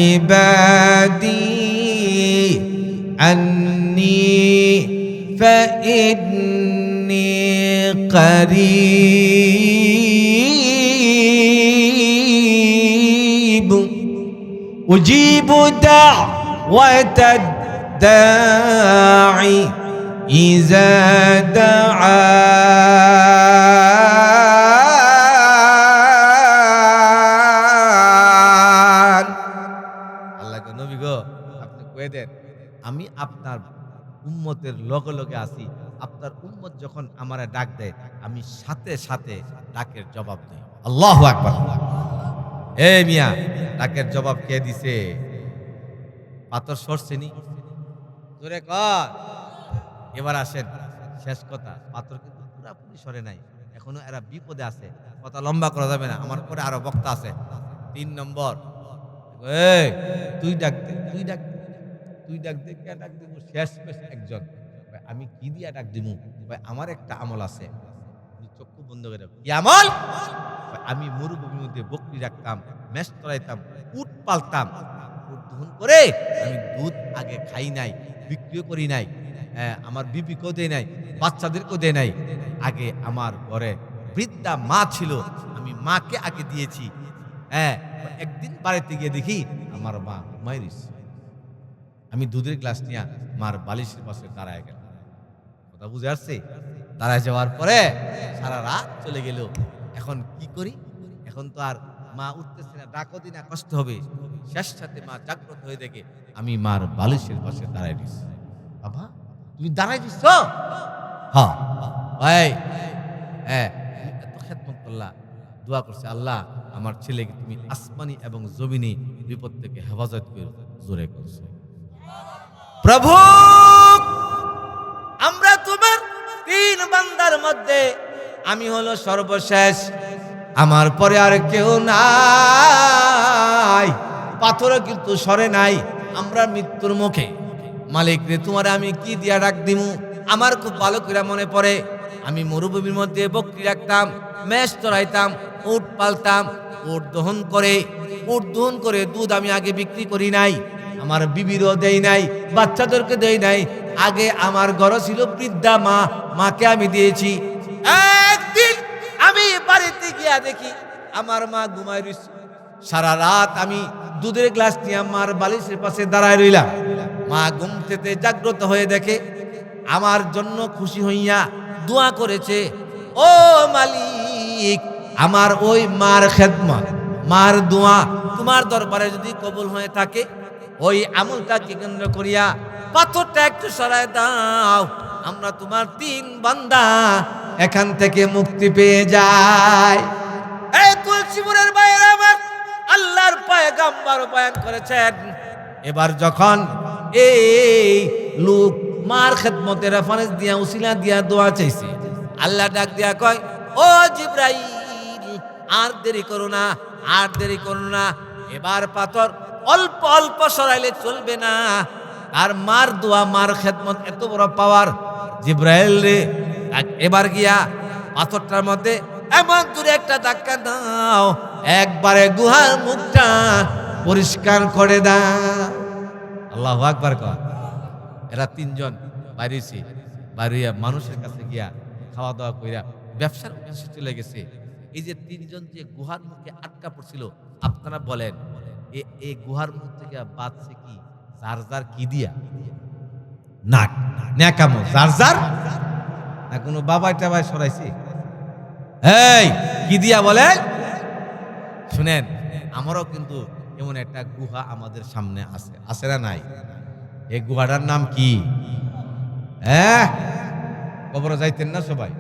ইবাদি আন্নি ফাইন্নি করিব উজিবু দাওয়াতাদ দাঈ ইযা দাআন। আল্লাহকে নবী গো, আপনি কয়ে দেন আমি আপনার উম্মতের লগে লগে আছি, আপনার উম্মত যখন আমারে ডাক দেয় আমি সাথে সাথে ডাকের জবাব দেই। আল্লাহু আকবার। এ মিয়া, ডাকের জবাব কে দিছে? পাথর সরছেনি? জোরে কর। এবার আসেন শেষ কথা, পাথর কিন্তু পুরাপুরি সরে নাই, এখনো এরা বিপদে আছে। কথা লম্বা করা যাবে না, আমার পরে আরো বক্তা আছে। 3 নম্বর, এই তুই ডাক দে, তুই ডাক দে, তুই ডাক দে। কে ডাক দিব? শেষ পেশ একজন। আমি কি দিয়া ডাক দিব? ভাই আমার একটা আমল আছে, চক্ষু বন্ধ করে। কি আমল? আমি মরুভূমির মধ্যে বকরি রাখতাম, মেষ চড়াইতাম, উট পালতাম। উট দহন করে আমি দুধ আগে খাই নাই, বিক্রিও করি নাই, আমার বিবিকেও দেয় নাই, বাচ্চাদেরকেও দেয় নাই। আগে আমার ঘরে বৃদ্ধা মা ছিল, আমি মাকে আগে দিয়েছি। একদিন বাড়িতে গিয়ে দেখি আমার মা ঘুমাই রইছে। আমি দুধের গ্লাস নিয়ে মার বালিশের পাশে দাঁড়ায় গেলাম। কথা বুঝে আসছে? দাঁড়ায় যাওয়ার পরে সারা রাত চলে গেল। এখন কি করি? এখন তো আর মা উঠতেছে না, ডাকও দিনা, কষ্ট হবে। শেষ সাথে মা জাগ্রত হয়ে দেখে আমি মার বালিশের পাশে দাঁড়ায় দিচ্ছি। বাবা তুমি দাঁড়াই দিচ্ছ? হ্যাঁ ভাই, এত খেদমত করলা, দোয়া করছে, আল্লাহ আমার ছেলেকে তুমি আসমানি এবং জমিনি বিপদ থেকে হেফাজত করে। জোরে করছে প্রভু, আমরা তোমার 3 বান্দার মধ্যে আমি হলো সর্বশেষ, আমার পরে আর কেউ নাই। পাথরও কিন্তু সরে নাই, আমরা মৃত্যুর মুখে। মালিক রে, তোমার আমি কি দিয়া ডাক দিমু? আমার খুব ভালো করে মনে পড়ে, আমি মরুভূমির মধ্যে বকরি রাখতাম, মেষ চড়াইতাম, উট পালতাম, উট দহন করে দুধ আমি আগে বিক্রি করি নাই, আমার বিবিরও দেই নাই, বাচ্চাদেরকে দেই নাই। আগে আমার ঘর ছিল বৃদ্ধা মা, মাকে আমি দিয়েছি। একদিন আমি বাড়িতে গিয়া দেখি আমার মা ঘুমায় রইছে। সারা রাত আমি দুধের গ্লাস নিয়ে আমার বালিশের পাশে দাঁড়ায় রইলাম। মা ঘুম থেকে জাগ্রত হয়ে দেখে আমার জন্য খুশি হইয়া দোয়া করেছে। ও মালিক, আমার ওই মার খেদমত, মার দোয়া তোমার দরবারে যদি কবুল হয়ে থাকে, ওই আমলটাকে কেন্দ্র করিয়া পাথরটা একটু সরায় দাও, আমরা তোমার 3 বান্দা এখান থেকে মুক্তি পেয়ে যায়। এই তুলসীপুরের বাইরে আমার আল্লাহর পয়গম্বর বয়ান করেছেন। এবার যখন এই লোক মার খেদমতের রেফারেন্স দিয়া, উসিলা দিয়া দোয়া চাইছে, আল্লাহ ডাক দিয়া কয়, ও জিবরাইল, আর দেরি করো না, আর দেরি করো না। এবার পাথর অল্প অল্প সরাইলে চলবে না। আর মার দোয়া, মার খেদমত এত বড় পাওয়ার। জিবরাইল রে, এবার গিয়া পাথরটার মধ্যে এমন দূরে একটা ধাক্কা দাও, একবারে গুহার মুখটা পরিষ্কার করে দাও। আল্লাহু আকবার কর। এরা 3 জন বাইরেছি, বাইরিয়া মানুষের কাছে গিয়া খাওয়া দাওয়া কইরা ব্যবসার উদ্দেশ্যে চলে গেছে। এই যে 3 জন যে গুহার মুখে আটকা পড়ছিল, আপনারা বলেন এই গুহার মুখ থেকে বাঁচছে কি? যার যার কি দিয়া? নাক ন্যাকামো যার যার, না কোনো বাবাই টাবাই সরাইছে? এই কি দিয়া বলে? শুনেন, আমারও কিন্তু এমন একটা গুহা আমাদের সামনে আছে, আছে না নাই? এই গুহাটার নাম কি? কবরে যাইতেন না সবাই?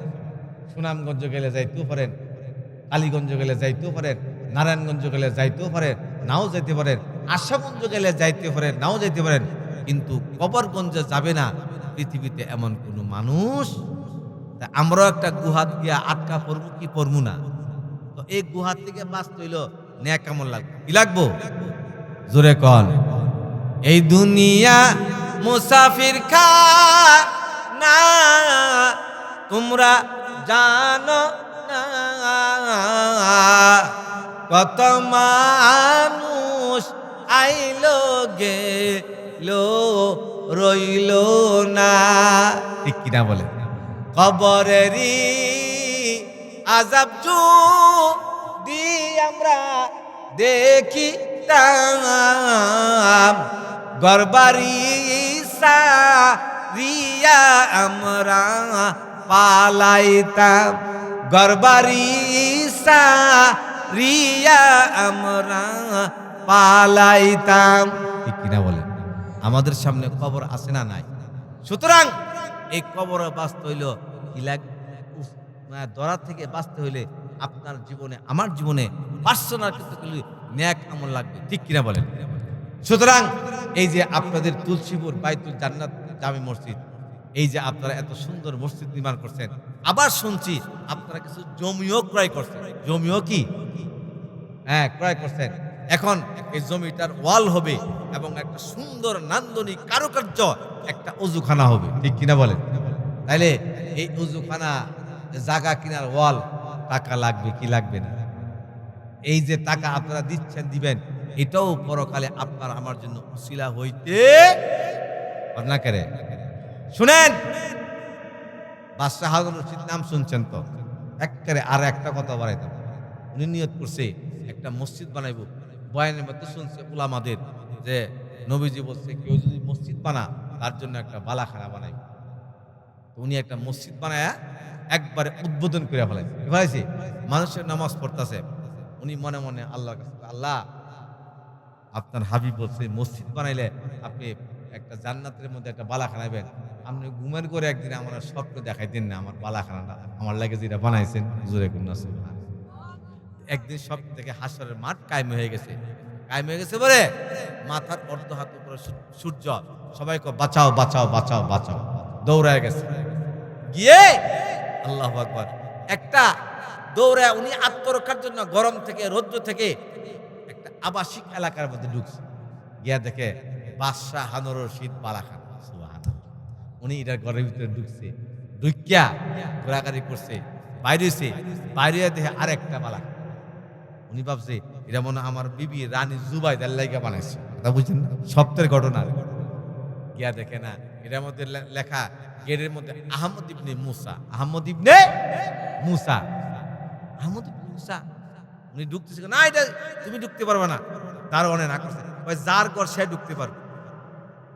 সুনামগঞ্জ গেলে যাইতেও পারেন, কালীগঞ্জ গেলে যাইতেও পারেন, নারায়ণগঞ্জ গেলে যাইতেও পারেন, নাও যাইতে পারেন, আশাগঞ্জ গেলে যাইতে পারেন, নাও যাইতে পারেন, কিন্তু কবরগঞ্জে যাবে না। পৃথিবীতে এমন কোনো মানুষ, তা আমরাও একটা গুহাত গিয়া আটকা পড়বো কি পড়বো না? তো এই গুহার থেকে বাঁচতে হইল ন্যাক আমল লাগবে। কি লাগবো? জোরে কন। এই দুনিয়া মুসাফির খানা, তোমরা জানো না কত মানুষ আইলো গেলো রইলো না। ঠিক কিনা বলে? কবরেরই আযাব যদি আমরা দেখিতাম, ঘরবাড়ি সারিয়া আমরা পালাইতাম, ঘরবাড়ি সারিয়া আমরা পালাইতাম। ঠিক কিনা বলেন? আমাদের সামনে কবর আছে না নাই? সুতরাং এই কবর বাঁচতে হইল কি লাগবে? ধরা থেকে বাঁচতে হইলে আপনার জীবনে, আমার জীবনে পার্সোনাল কিছু ন্যাক আমল লাগবে। ঠিক কিনা বলেন? সুতরাং এই যে আপনাদের তুলসীপুর বাইতুল জান্নাত জামে মসজিদ, এই যে আপনারা এত সুন্দর মসজিদ নির্মাণ করছেন, আবার শুনছি আপনারা কিছু জমিও ক্রয় করছেন। জমিও কি? হ্যাঁ, ক্রয় করছেন। এখন এই জমিটার ওয়াল হবে এবং একটা সুন্দর নান্দনিক কারুকার্য একটা অজুখানা হবে। ঠিক কিনা বলেন? তাইলে এই অজুখানা, জায়গা কিনার ওয়াল টাকা লাগবে কি লাগবে না? এই যে টাকা আপনারা দিচ্ছেন, দিবেন, এটাও পরকালে আপনার আমার জন্য উসিলা হইতে না করে। শুনেন, বাদশাহ হারুন রশিদ নাম শুনছেন তো? একেবারে আর একটা কথা বাড়াইতাম, উনি নিয়ত করছে একটা মসজিদ বানাইব। বয়ানের মধ্যে শুনছে উলামাদের যে নবীজি বলছে কেউ যদি মসজিদ বানা তার জন্য একটা বালাখানা বানাইব। উনি একটা মসজিদ বানায়া একবারে উদ্বোধন করে ফেলাইছে। মানুষের নামাজ পড়তেছে, উনি মনে মনে আল্লাহর কাছে, আল্লাহ আপনার হাবিব বলছে মসজিদ বানাইলে আপনি একটা জান্নাতের মধ্যে একটা বালাখানা পাবেন। আপনি ঘুমের করে একদিন আমার স্বপ্ন দেখাই দিন না, আমার বালাখানাটা আমার লাগে যেটা বানাইছেন। জোরে কোন একদিন স্বপ্ন থেকে হাসরের মাঠ কায়েম হয়ে গেছে। কায়েম হয়ে গেছে বলে মাথার অর্ধ হাত উপরে সূর্য, সবাইকে বাঁচাও বাঁচাও বাঁচাও বাঁচাও, দৌড়ায় গেছে। গিয়ে আল্লাহু আকবার, একটা দৌড়ায় উনি আত্মরক্ষার জন্য গরম থেকে রৌদ্র থেকে একটা আবাসিক এলাকার মধ্যে ঢুকছে। গিয়া দেখে বাদশাহ হারুন রশিদ বালাখানা। সুবহানাল্লাহ। উনি এটার ঘরের ভিতরে ঢুকছে, ঢুকিয়া ঘোরাঘুরি করছে, বাইরে দেখে আরেকটা বালাখানা। উনি ভাবছে এটা মনে আমার বিবি রানী জুবাইদার লাইগা বানাইছে। কথা বুঝছেন না? সত্যের ঘটনা। গিয়া দেখে না, এটার মধ্যে লেখা, গেটের মধ্যে আহমদ ইবনে মুসা, আহমদ ইবনে মুসা, আহমদ ইবনে মুসা। উনি ঢুকতেছে না, এটা তুমি ঢুকতে পারবে না। তার অনেক না করছে, যার ঘর সে ঢুকতে পারবে।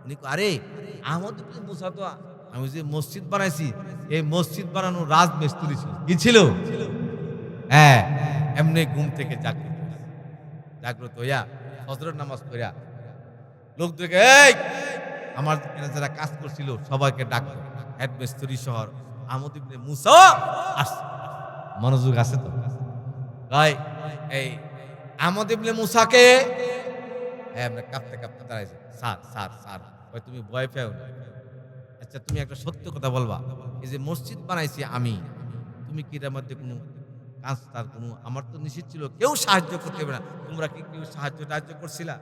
উনি আরে আহমদ ইবনে মুসা তো আমি যে মসজিদ বানাইছি, এই মসজিদ বানানোর রাজমিস্ত্রি ছিল। কি ছিল? হ্যাঁ, এমনি ঘুম থেকে জাগ্রত হইয়া ফজরের নামাজ পড়িয়া লোক দেখে, এই আমার যারা কাজ করছিল সবাইকে ডাকতো, হেড মিস্ত্রি শহর আহমদ ইবনে মুসা আসছে। মনোযোগ আছে তো? ভাই এই আহমদ ইবনে মুসাকে কাঁপতে কাঁপতে দাঁড়াইছে। স্যার স্যার স্যার, তুমি ভয় পেও না। আচ্ছা, তুমি একটা সত্য কথা বলবা, এই যে মসজিদ বানাইছি আমি, তুমি কি এর মধ্যে কোনো কাজ তার কোনো, আমার তো নিশ্চিত ছিল কেউ সাহায্য করতে হবে না, তোমরা কি কেউ সাহায্য করছিলা?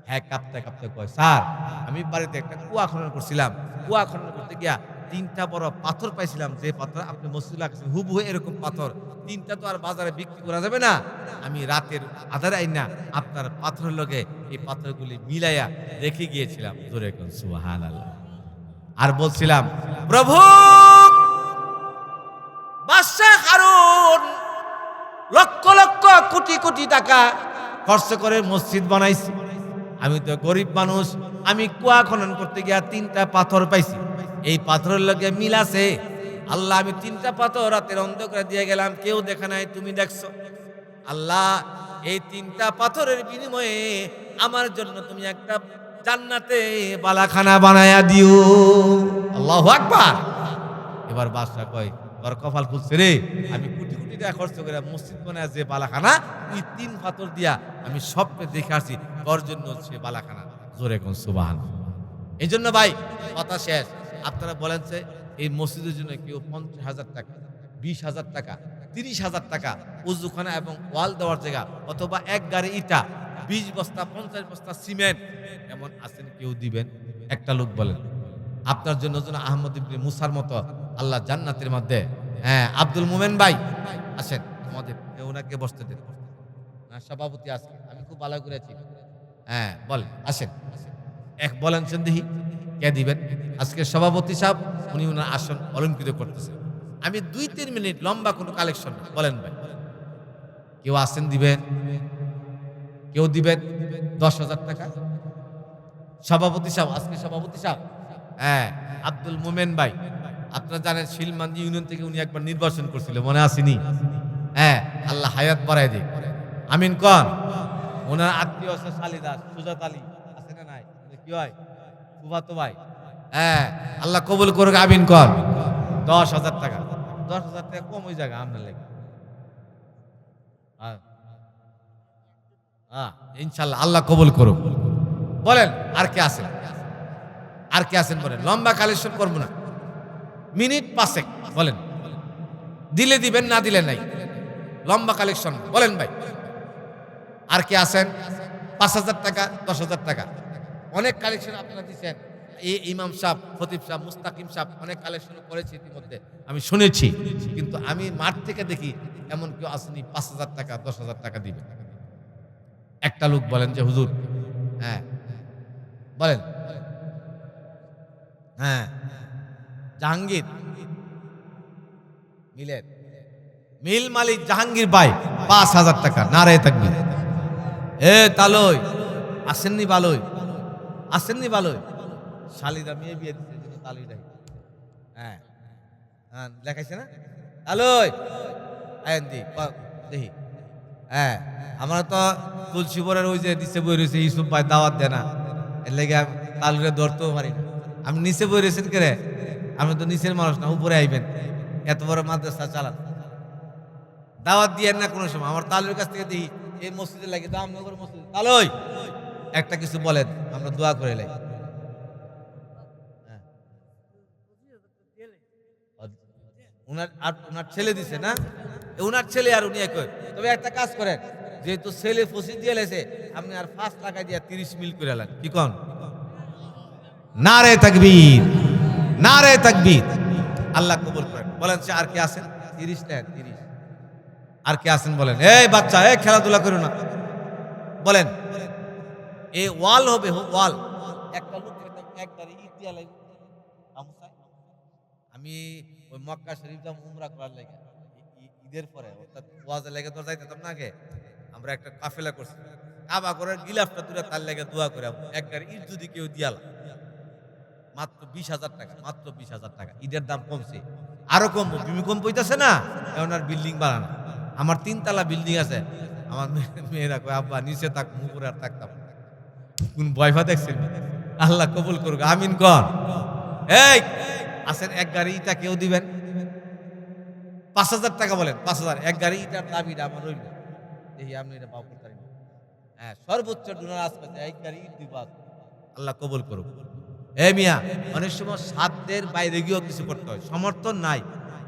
হ্যাঁ, কাঁপতে কাঁপতে কয়, স্যার আমি বাড়িতে একটা কুয়া খনন করছিলাম, কুয়া খনন করতে গিয়া 3টা বড় পাথর পাইছিলাম, যে পাথর আপনি মসজিদ লাগছেন হুবহু এরকম পাথর, 3টা তো আর বাজারে বিক্রি করা যাবে না। আমি রাতের আধারে আইনা আপনার পাথরের লগে এই পাথরগুলি মিলাইয়া রেখে গিয়েছিলাম। জোরে কোন সুবহানাল্লাহ। আর বলছিলাম, প্রভু বাদশাহ হারুন লক্ষ লক্ষ কোটি কোটি টাকা খরচ করে মসজিদ বানাইছি, আমি তো গরিব মানুষ, আমি কুয়া খনন করতে গিয়া 3টা পাথর পাইছি, এই পাথরের লগে মিল আছে। আল্লাহ, আমি 3টা পাথর রাতের অন্ধকারে দিয়ে গেলাম, কেউ দেখে নাই, তুমি দেখছো। আল্লাহ, এই 3টা পাথরের বিনিময়ে আমার জন্য তুমি একটা জান্নাতে বালাখানা বানায়া দিও। আল্লাহু আকবার। এবার বাদশা কয়, তোর কপাল খুলছে রে, আমি কোটি কোটি টাকা খরচ করে মসজিদ বানায় যে বালাখানা, তুই 3 পাথর দিয়া আমি স্বপ্নে দেখে আসছি, তোর জন্য সে বালাখানা। জোরে কোন সুবহানাল্লাহ। এই জন্য ভাই কথা শেষ, আপনারা বলেন যে এই মসজিদের জন্য কেউ 50,000 টাকা, 20,000 টাকা, 30,000 টাকা উজুখানা এবং ওয়াল দেওয়ার জায়গা, অথবা এক গাড়ি ইটা, 20 বস্তা, 50 বস্তা সিমেন্ট, এমন আছেন কেউ দিবেন? একটা লোক বলেন। আপনার জন্য যেন আহমদ ইবনে মুসার মতো আল্লাহ জান্নাতের মধ্যে, হ্যাঁ, আব্দুল মোমেন ভাই আসেন আমাদের, ওনাকে বসতে দেন। সভাপতি আজকে আমি খুব ভালো করেছি, হ্যাঁ বলেন, আসেন এক বলেন দেখি কে দিবেন? আজকে সভাপতি সাহেব উনি ওনার আসন অলঙ্কৃত করতেছেন। আমি 2-3 মিনিট, লম্বা কোনো কালেকশন না, বলেন ভাই কেউ আসেন দিবেন? কেউ দিবেন 10,000 টাকা? সভাপতি সাহেব, আজকে সভাপতি সাহেব, হ্যাঁ আব্দুল মোমেন ভাই, আপনারা জানেন শিলমান্দি ইউনিয়ন থেকে উনি একবার নির্বাচন করছিল, মনে আসেনি? হ্যাঁ, আল্লাহ হায়াত বাড়ায় দিক, আমিন কন। ওনার আত্মীয় আছে শালিদাস, সুজাত আলী আছে না নাই? কি হয় ফুফাতো ভাই, হ্যাঁ আল্লাহ কবুল করুক, আমিন কন। 10,000 টাকা, 10,000 টাকা কম ওই জায়গা আপনার লেগে, ইনশাল্লাহ আল্লাহ কবুল করুক। বলেন আর কে আছেন? আর কে আছেন বলেন? লম্বা কালেকশন করবো না, মিনিট 5 বলেন, দিলে দিবেন, না দিলে নাই, লম্বা কালেকশন বলেন ভাই। আর কে আছেন? 5,000 টাকা, 10,000 টাকা, অনেক কালেকশন আপনারা দিচ্ছেন। এই ইমাম সাহেব, খতিব সাহেব, মুস্তাকিম সাহেব অনেক কালেকশন করেছে ইতিমধ্যে, আমি শুনেছি, কিন্তু আমি মাঠ থেকে দেখি এমন কেউ আসেনি 5,000 টাকা, 10,000 টাকা দিবে। একটা লোক বলেন যে হুজুর, হ্যাঁ বলেন, হ্যাঁ জাহাঙ্গীর মিলের মিল মালিক জাহাঙ্গীর ভাই 5,000 টাকা, নারায়ে তাকবীর। তালই আসেননি, ভালোই আসেননি, ভালোই শালিদা মেয়ে বিয়ে দিচ্ছে জন্য তালই ডাই, হ্যাঁ হ্যাঁ দেখাইছে না তালই আইন দি দেখি, হ্যাঁ আমরা তো তুলসীপুরের ওই যে নিচে বই রয়েছে ইউসুফ ভাই দাওয়াত দেয় না, এর লেগে তালুরে ধরতেও পারি না। আমি নিচে বই রয়েছেন কে রে? আমি তো নিচের মানুষ না, উপরে আইবেন, এত বড় মাদ্রাসা চালান, দাওয়াত দিয়ে না কোনো সময়। আমার তালুর কাছ থেকে দেখি এই মসজিদে লাগে, দামনগর মসজিদ, তালই একটা কিছু বলেন, আমরা দোয়া করে লাই। ওনার ছেলে দিছে না, ওনার ছেলে আর উনি একই। তবে একটা কাজ করেন, যেহেতু ছেলে ফসি দিয়ে লেছে, আপনি আর 5 লাগাই দিয়ে 30 মিল করে এলেন, কি কন? নারে তাকবীর, নারে তাকবীর, আল্লাহ কবুল করেন। বলেন সে আর কে আছেন? 30 টাকা, 30 আর কে আছেন বলেন? এই বাচ্চা, এই খেলাধুলা করো না, বলেন এই ওয়াল হবে, ওয়াল একটা লোক একবার ইট দিয়া লাগবে। আমি ওই মক্কা শরীফ যাম উমরা করার লাগে, ঈদের পরে অর্থাৎ ওয়াজের লেগে তো যাইতাম না আগে, আমরা একটা কাফেলা করছি, কাবা করে গিলাফটা দূরে তার লেগে দোয়া করে একবার ঈদ যদি কেউ দিয়ালা, মাত্র 20,000 টাকা, মাত্র 20,000 টাকা। ঈদের দাম কমছে, আরো কমবো, ভূমিকম্প হইতেছে না, এখন আর বিল্ডিং বানানো। আমার 3 তলা বিল্ডিং আছে, আমার মেয়েরা কয় আব্বা নিচে থাক, উপরে আর থাকতাম। কোন বয়ফা দেখছেন? আল্লাহ কবুল করুক, আমিন কর। এই আসেন এক গাড়ি ইটা কেউ দিবেন? 5,000 টাকা বলেন, 5,000 এক গাড়ি ইটার দাবিটা আমার রইল, দেখি আপনি এটা পাও করতে পারেন। হ্যাঁ সর্বোচ্চ ডোনার আসবে এক গাড়ি ইট দিব, আল্লাহ কবুল করুক। মিয়া অনেক সময় সাধ্যের বাইরে গিয়েও কিছু করতে হয়, সমর্থন নাই,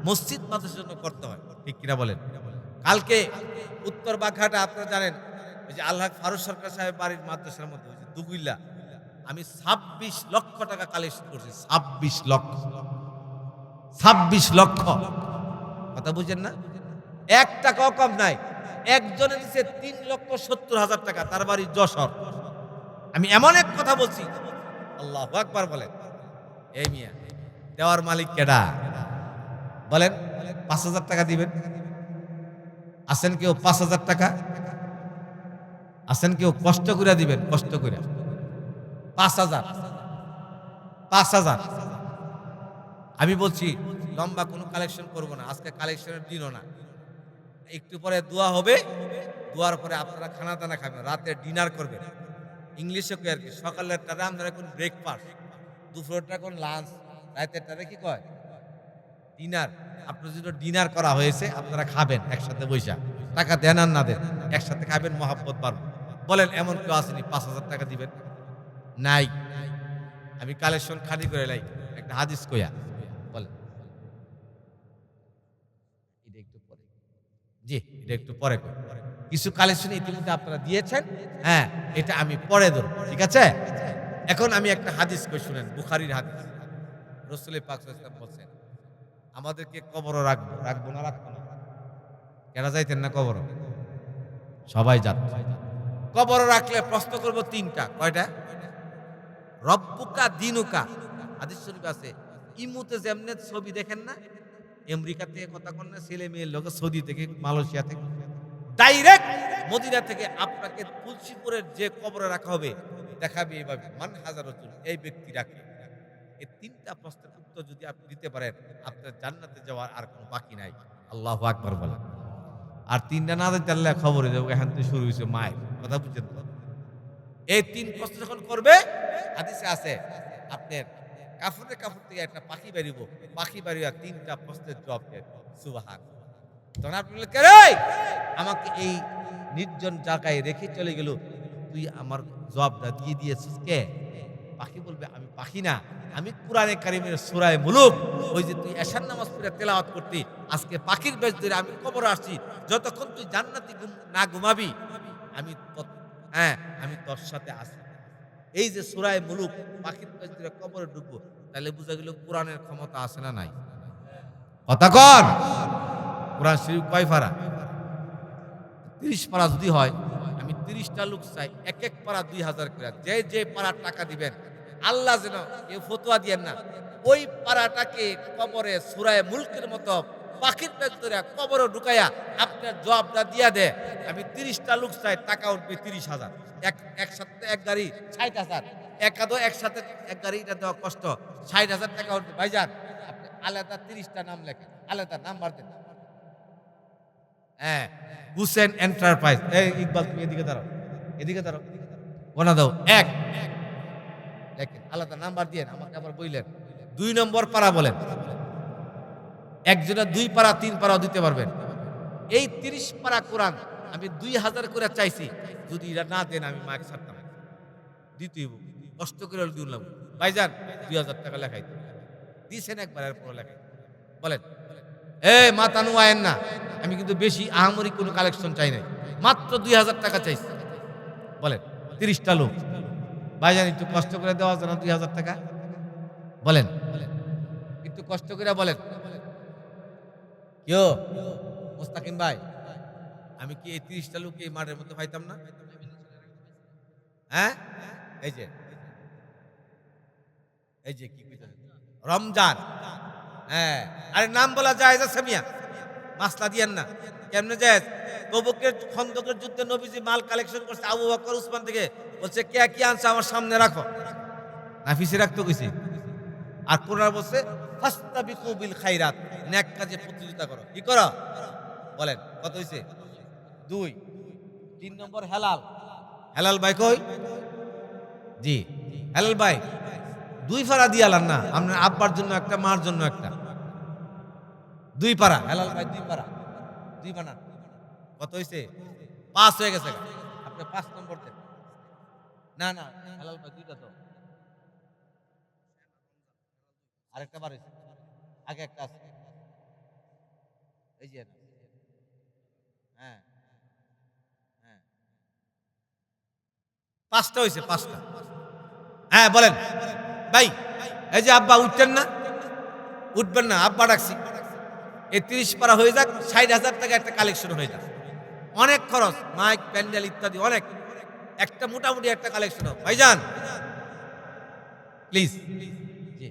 মসজিদ মাদ্রাসার জন্য করতে হয়, ঠিক কিনা বলেন? কালকে উত্তর বাঘাটা আপনারা জানেন, ওই যে আল্লাহ ফারুক সরকার সাহেব বাড়ির মাদ্রাসার মধ্যে দুগুইল্লা, আমি 26 লক্ষ টাকা কালেকশন করছি, 26 লক্ষ, 26 লক্ষ, কথা বুঝেন না? 1 টাকাও কম নাই। একজনে দিচ্ছে 3,70,000 টাকা, তার বাড়ি যশোর। আমি এমন এক কথা বলছি, আল্লাহু আকবার বলেন। এই মিয়া দেওয়ার মালিক কেডা বলেন? 5,000 টাকা দিবেন? আসেন কেউ 5,000 টাকা? আসেন কেউ কষ্ট করে দিবেন? কষ্ট করে 5,000, 5,000। আমি বলছি লম্বা কোনো কালেকশন করব না, আজকে কালেকশনের দিনও না, একটু পরে দোয়া হবে, দোয়ার পরে আপনারা খানা দানা খাবেন, রাতে ডিনার করবেন। ইংলিশে কই আর কি, সকালেরটা আপনারা কোন ব্রেকফাস্ট, দুপুরেরটা কোন লাঞ্চ, রাতেরটা কি কয় ডিনার। আপনার যদি ডিনার করা হয়েছে আপনারা খাবেন একসাথে বৈশা, টাকা দেন আর না দেন, একসাথে খাবেন, মহাব্বত বাড়বে। বলেন এমন কেউ আসেনি 5,000 টাকা দিবেন? নাই। আমি কালেকশন খালি করে লাই, একটা হাদিস কইয়া বলেন। এটা একটু পরে, জি এটা একটু পরে কই। কিছু কালেকশন ইতিমধ্যে আপনারা দিয়েছেন, হ্যাঁ এটা আমি পরে ধরব, ঠিক আছে? এখন আমি একটা হাদিস কই শুনেন, বুখারীর হাদিস। রাসূল পাক সাল্লাল্লাহু আলাইহি ওয়াসাল্লাম বলছেন, আমাদেরকে কবরও রাখবো, রাখবো না রাখবো না? কেরা যাইতেন না কবর? সবাই যাচ্ছে। কবর রাখলে প্রশ্ন করব তিনটা, কয়টা? রব্বুকা দিনুকা, হাদিস শরীফ আছে। ইমুতে যেমনে ছবি দেখেন না, আমেরিকা থেকে কথা কন না, ছেলে মেয়ের লোক সৌদি থেকে, মালয়েশিয়া থেকে, ডাইরেক্ট মদিনা থেকে আপনাকে তুলসীপুরের যে কবরে রাখা হবে দেখাবে এইভাবে, মান হাজার রাসূল, এই ব্যক্তি রাখে। এই তিনটা প্রশ্নের উত্তর যদি আপনি দিতে পারেন, আপনার জান্নাতে যাওয়ার আর কোনো বাকি নাই। আল্লাহু আকবার বলেন। আর তিনটা না দিতে পারলে খবরে যাবো, এখান থেকে শুরু হয়েছে মায়ের কথা, বুঝছেন তো? এই তিন প্রশ্ন যখন করবে, হাদিসে আছে আপনার কাপড় থেকে একটা পাখি বেরিব, পাখি বেরিয়ে তিনটা প্রশ্নের জবাব দেন। সুবহান। তখন আপনি বললেন, কে রে আমাকে এই নির্জন জায়গায় রেখে চলে গেল, তুই আমার জবাবটা দিয়ে দিয়েছিস কে? পাখি বলবে, আমি পাখি না, আমি কুরআনে কারীমের সূরা মুলুক, ওই যে তুই এশার নামাজ পড়ে তেলাওয়াত করতি, আজকে পাখির বেশ ধরে আমি কবরে আসছি, যতক্ষণ তুই জান্নাতে না ঘুমাবি আমি হ্যাঁ আমি তোর সাথে আছি। এই যে সূরা মুলুক, পাখির বেশ ধরে কবরে ঢুকবো, তাহলে বুঝা গেল কোরআনের ক্ষমতা আছে না নাই? কথা কন। কোরআন শরীফ কয় পারা? 30 পারা যদি হয়, আমি 30টা লোক চাই, এক এক পারা 2000 করে, যে যে পারার টাকা দিবেন, আল্লাহ যেন কেউ ফতোয়া দিয়েন না, ওই পারাটাকে কবরে সূরা মুলকের মতো পাখির পেট ধরে কবরে ঢুকাইয়া আপনার জবাবটা দিয়া দে। আমি 30টা লোক চাই, টাকা উঠবে 30,000, একসাথে এক গাড়ি 60,000, একসাথে এক গাড়ি, এটা দেওয়া কষ্ট, 60,000 টাকা উঠবে। ভাইজান আপনি আলাদা 30টা নাম লেখেন, আলাদা নাম্বার দেন। হ্যাঁ, হুসেন এন্টারপ্রাইজ। এই ইকবাল তুমি এদিকে দাঁড়াও, এদিকে দাঁড়াও, গোনা দাও। এক দেখেন, আলাদা নাম্বার দিয়ে আমাকে আবার বললেন। 2 নম্বর পারা বলেন, একজনের 2 পারা 3 পারাও দিতে পারবেন। এই 30 পারা কোরআন আমি 2000 করে চাইছি, যদি এরা না দেন আমি মাকে ছাড়তাম, দিতেই কষ্ট করে দিলাম। ভাইজান 2000 টাকা লেখাই দিয়েছেন, একবার এরপর লেখাই বলেন। মাথা নোয়ায়েন না, আমি কিন্তু বেশি আহামরি কোনো কালেকশন চাই নাই, মাত্র 2000 টাকা চাইছি। বলেন 30টা লোক, ভাইজান একটু কষ্ট করে দেওয়া যায় না 2000 টাকা? বলেন একটু কষ্ট করে বলেন। কেউ মোস্তাকিম ভাই, আমি কি এই 30টা লোক এই মাঠের মধ্যে পাইতাম না? হ্যাঁ, এই যে কি রমজান, হ্যাঁ, আরে নাম বলা যায় যে সামিয়া, মাসলা দিয়েন না। কেমনে যায়? তবুকের খন্দকের যুদ্ধে নবীজি মাল কালেকশন করছে আবু বকর উসমান থেকে, বলছে কে কি আনছে আমার সামনে রাখো, নাফিসে রাখতে কইছি। আর কোরআন বলছে ফাস্তাবিকু বিল খাইরাত, নেক কাজে প্রতিযোগিতা করো। কি করো বলেন? কত হইছে? 2। 3 নম্বর হেলাল। হেলাল ভাই কই? জি হেলাল ভাই 2 পারা দিয়ালান না, আপনার আব্বার জন্য একটা, মার জন্য একটা। 2 পারা হেলাল ভাই, 2 পারা, 2 বানান। কত হইছে? 5 হয়ে গেছে। আপনি 5 নম্বর দেন। না না হেলাল ভাই 2টা তো, আরেকটা বার হইছে, আগে একটা আছে, এই যে হ্যাঁ হ্যাঁ 5টা হইছে, 5টা। হ্যাঁ বলেন ভাই, এই যে আব্বা উঠতেন না, উঠবেন না, আব্বা ডাকছি। এই 30 পারা হয়ে যাক, 60,000 টাকা একটা কালেকশন হয়ে যাক। অনেক খরচ, মাইক প্যান্ডেল ইত্যাদি অনেক, একটা মোটামুটি একটা কালেকশন হোক। ভাইজান প্লিজ, জি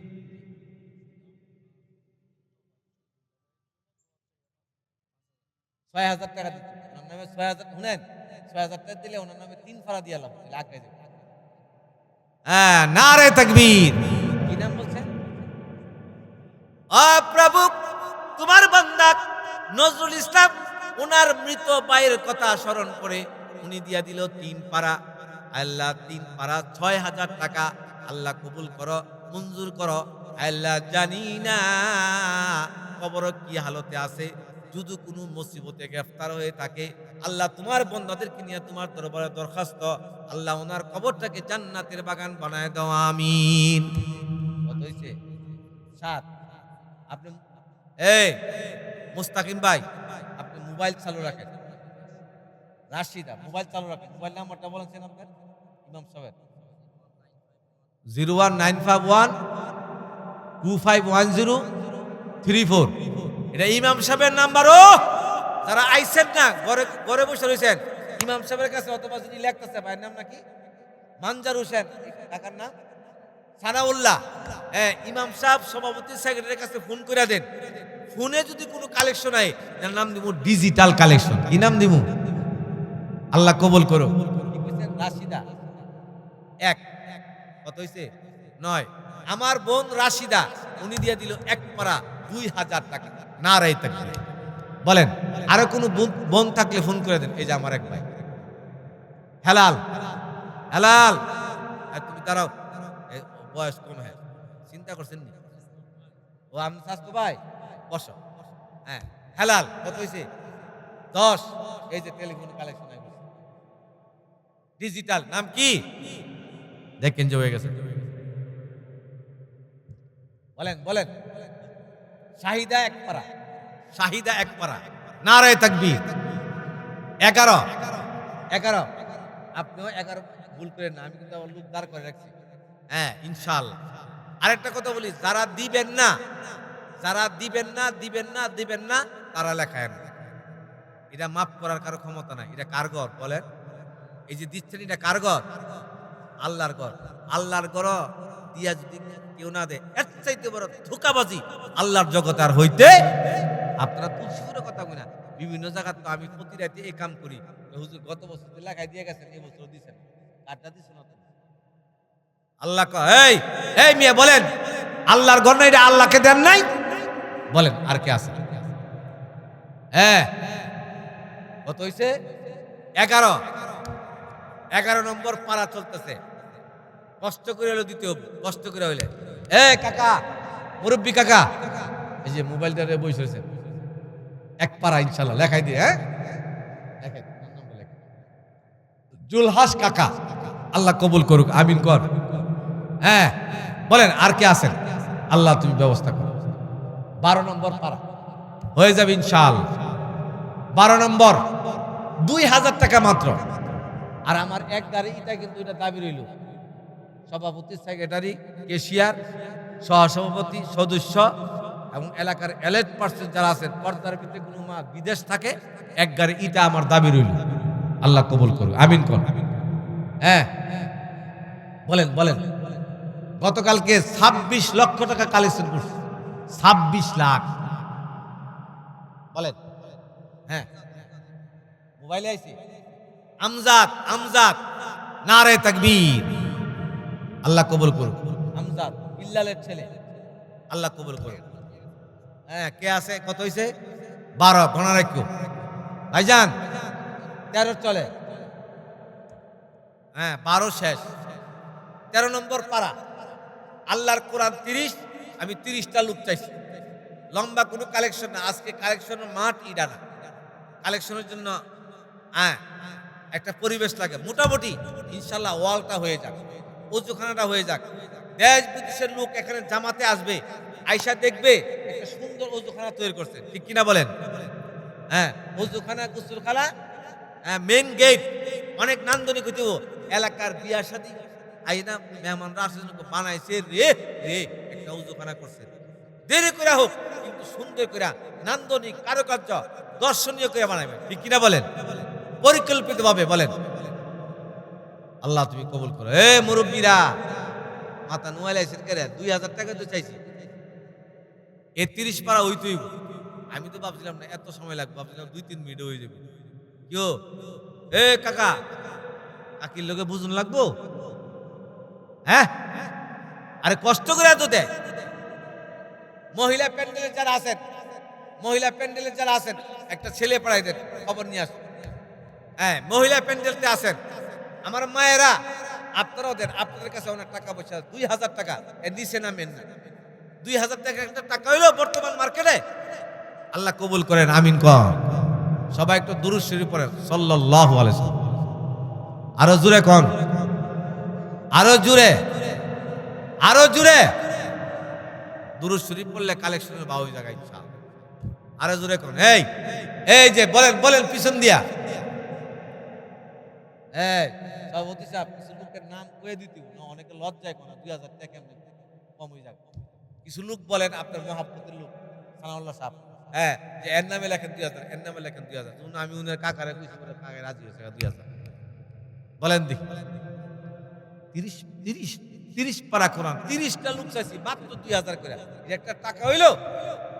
6,000 টাকা দিচ্ছি ওনার নামে, 6,000 শুনেন, 6,000 টাকা দিলে ওনার নামে 3 পারা দিয়ে লাভ আগে। হ্যাঁ, নারে তাকবীর। কি নাম বলছেন? প্রভু তোমার বান্দা নজরুল ইসলাম ওনার মৃত ভাইয়ের কথা স্মরণ করে উনি দিয়া দিল 3 পারা। আল্লাহ 3 পারা 6,000 টাকা, আল্লাহ কবুল করো, মঞ্জুর করো। আল্লাহ জানি না কবর কি হালতে আছে, যদি কোনো মুসিবতে গ্রেফতার হয়ে থাকে, আল্লাহ তোমার বন্দাদেরকে নিয়ে তোমার দরবারে দরখাস্ত, আল্লাহ ওনার কবরটাকে জান্নাতের বাগান বানায় দাও, আমিন। কত হইছে? 7। আপনি এই মুস্তাকিম ভাই, আপনি মোবাইল চালু রাখেন। রাশিদা মোবাইল চালু রাখেন। মোবাইল নাম্বারটা বলেছেন আপনার ইমাম সাহেব 01951251034। এটা ইমাম সাহেবের নাম্বার। ও যারা আইছেন না ঘরে ঘরে বসে রয়েছেন, ইমাম সাহেবের কাছে অথবা যিনি লেখতেছে ভাইয়ের নাম নাকি মানজার হোসেন, কাকার নাম সানাউল্লাহ। হ্যাঁ, ইমাম সাহেব সভাপতি সেক্রেটারির কাছে ফোন করে দেন। ফোনে যদি কোনো কালেকশন হয়, এর নাম দিব ডিজিটাল কালেকশন। কি নাম দিব? আল্লাহ কবুল করো। কি কইছেন? রাশিদা 1। কত হইছে? 9। আমার বোন রাশিদা, উনি দিয়ে দিল এক পারা 2000 টাকা। নারায়ে তাকবীর। বলেন আরো কোনো বোন থাকলে ফোন করে দেন। এই যে আমার এক ভাই হেলাল, হেলাল তুমি দাঁড়াও, বয়স কম। হ্যাঁ, চিন্তা করছেন নি? ও আপনি স্বাস্থ্য ভাই বসো। হ্যাঁ, হেলাল কত হয়েছে? 10। এই যে টেলিফোন কালেকশন ডিজিটাল। নাম কি দেখেন যে হয়ে গেছে। বলেন বলেন। শাহিদা এক পারা, শাহিদা এক পারা। নারায়ে তাকবীর। 11। 11। আপনিও 11 ভুল করেন না, আমি কিন্তু আমার লোক দাঁড় করে রাখছি। হ্যাঁ ইনশাআল্লাহ। আরেকটা কথা বলি, যারা দিবেন না, যারা দিবেন না দিবেন না দিবেন না তারা লেখায় না। এটা মাফ করার কারো ক্ষমতা নাই। এটা কার ঘর বলেন? এই যে দিচ্ছেন এটা কার ঘর? আল্লাহর ঘর। আল্লাহর ঘর দিয়া যদি কেউ না দেয়, এর চাইতে বড় ধোঁকাবাজি আল্লাহর জগৎ আর হইতে। আপনারা তুলসির কথা বলি না, বিভিন্ন জায়গা তো আমি প্রতি রাতে এই কাম করি। হুজুর গত বছর লেখায় দিয়ে গেছেন, এই বছর দিচ্ছেন, কারটা দিচ্ছেন আল্লাহ। এই এই মিয়া বলেন, আল্লাহর ঘর না এটা আল্লাহকে দেন নাই? বলেন আর কে আছে? হ্যাঁ, কত হইছে? 11। 11 নম্বর পারা চলতেছে। কষ্ট করে হলো দিতে হবে, কষ্ট করে হইলে। এ কাকা, মুরব্বী কাকা, এই যে মোবাইলটা বসে রয়েছে, এক পারা ইনশাল্লাহ লেখাই দিয়ে। হ্যাঁ, জুলহাস কাকা, আল্লাহ কবুল করুক, আমিন কর। হ্যাঁ বলেন আর কে আছেন? আল্লাহ তুমি ব্যবস্থা করো। 12 নম্বর পারা হয়ে যাবে ইনশাআল্লাহ। 12 নম্বর 2000 টাকা মাত্র। আর আমার এক গাড়ি এটা কিন্তু এটা দাবি রইল, সভাপতি সেক্রেটারি কেশিয়ার সহসভাপতি সদস্য এবং এলাকার এলাইট পার্সন যারা আছেন, পর্দার ভিতরে কোনো মা বিদেশ থাকে, এক গাড়ি ইটা আমার দাবি রইল। আল্লাহ কবুল করুক, আমিন কর। হ্যাঁ বলেন বলেন। গতকালকে 26 লক্ষ টাকা কালেকশন করছে। 26 লাখ। বলেন। হ্যাঁ, মোবাইলে আইছি। আমজাদ, আমজাদ নারায়ে তাকবীর। আল্লাহ কবুল করুক। আমজাদ বিল্লালের ছেলে, আল্লাহ কবুল করুক। হ্যাঁ, কে আছে? কত হইছে? 12। গণা রাখো ভাইজান। 13 চলে। হ্যাঁ, 12 শেষ। 13 নম্বর পারা। আল্লাহর কোরআন 30, আমি 30টা লোক চাইছি। লম্বা কোনো কালেকশন না। আজকে কালেকশনের মাঠ ইডা না, কালেকশনের জন্য হ্যাঁ একটা পরিবেশ লাগে। মোটামুটি ইনশাল্লাহ ওয়ালটা হয়ে যাক, ওজুখানাটা হয়ে যাক। দেশ বিদেশের লোক এখানে জামাতে আসবে, আয়সা দেখবে একটা সুন্দর ওজুখানা তৈরি করছে। ঠিক কিনা বলেন? হ্যাঁ, ওজুখানা, গোসলখানা, হ্যাঁ মেন গেট অনেক নান্দনিক হইতে। এলাকার বিয়া শাদী আইনা মেহমানরা আসে বানাইছে রে রে, একটা ওজুখানা করছে। দেরি করে হোক কিন্তু সুন্দর করে নান্দনিক কারুকার্য দর্শনীয় করে বানাবেন। ঠিক কিনা বলেন? পরিকল্পিত ভাবে। বলেন আল্লাহ তুমি কবুল করো। এ মুরব্বীরা মাথা নোয়াইল আইছেন কে? 2000 টাকা তো চাইছি। 30 পারা হইতই। আমি তো ভাবছিলাম না এত সময় লাগবে, ভাবছিলাম 2-3 মিনিট হয়ে যাবে। কেউ এ কাকা কাকির লোকে বুঝুন লাগবো? হ্যাঁ, আরে কষ্ট করে তো দেয়। মহিলা প্যান্ডেলের যারা আছেন, মহিলা প্যান্ডেলের যারা আছেন, একটা ছেলে পাড়াই দেন, খবর নিয়ে আসুন। হ্যাঁ, মহিলা প্যান্ডেলতে আছেন আমার মায়েরা, আপনারাও দেন। আপনাদের কাছে অনেক টাকা পয়সা, 2000 টাকা এর নিচে নামেন না। 2000 টাকা একটা টাকা হইলো বর্তমান মার্কেটে। আল্লাহ কবুল করেন, আমিন কর। সবাই একটু দুরূদ শরীফ পড়েন সাল্লাল্লাহু আলাইহি ওয়াসাল্লাম। আরো জোরে কোন, আরো জোরে, আরো জোরে। দুরূদ শরীফ পড়লে কালেকশনের বাউই জায়গায় ইনশাআল্লাহ। আরো জোরে কোন এই এই যে বলেন বলেন পিছন দিয়া এই সভাপতি সাহেব কিছু লোকের নাম কয়ে দিতে না, অনেকে লজ্জায় কোন 2000 টাকা কেমনে কম হয়ে যাবে। কিছু লোক বলেন আপনার মহাব্বতের লোক সানাউল্লাহ সাহেব, হ্যাঁ, যে এর নামে লেখেন 2000, এর নামে লেখেন 2000। আমি উনার কাকারে কইছি, বলে কাকায় রাজি হয়েছে 2000 বলেন দেখি। 30 পারা কোরআন 30টা লোক চাইছি মাত্র 2000 করে, একটা টাকা হইলো।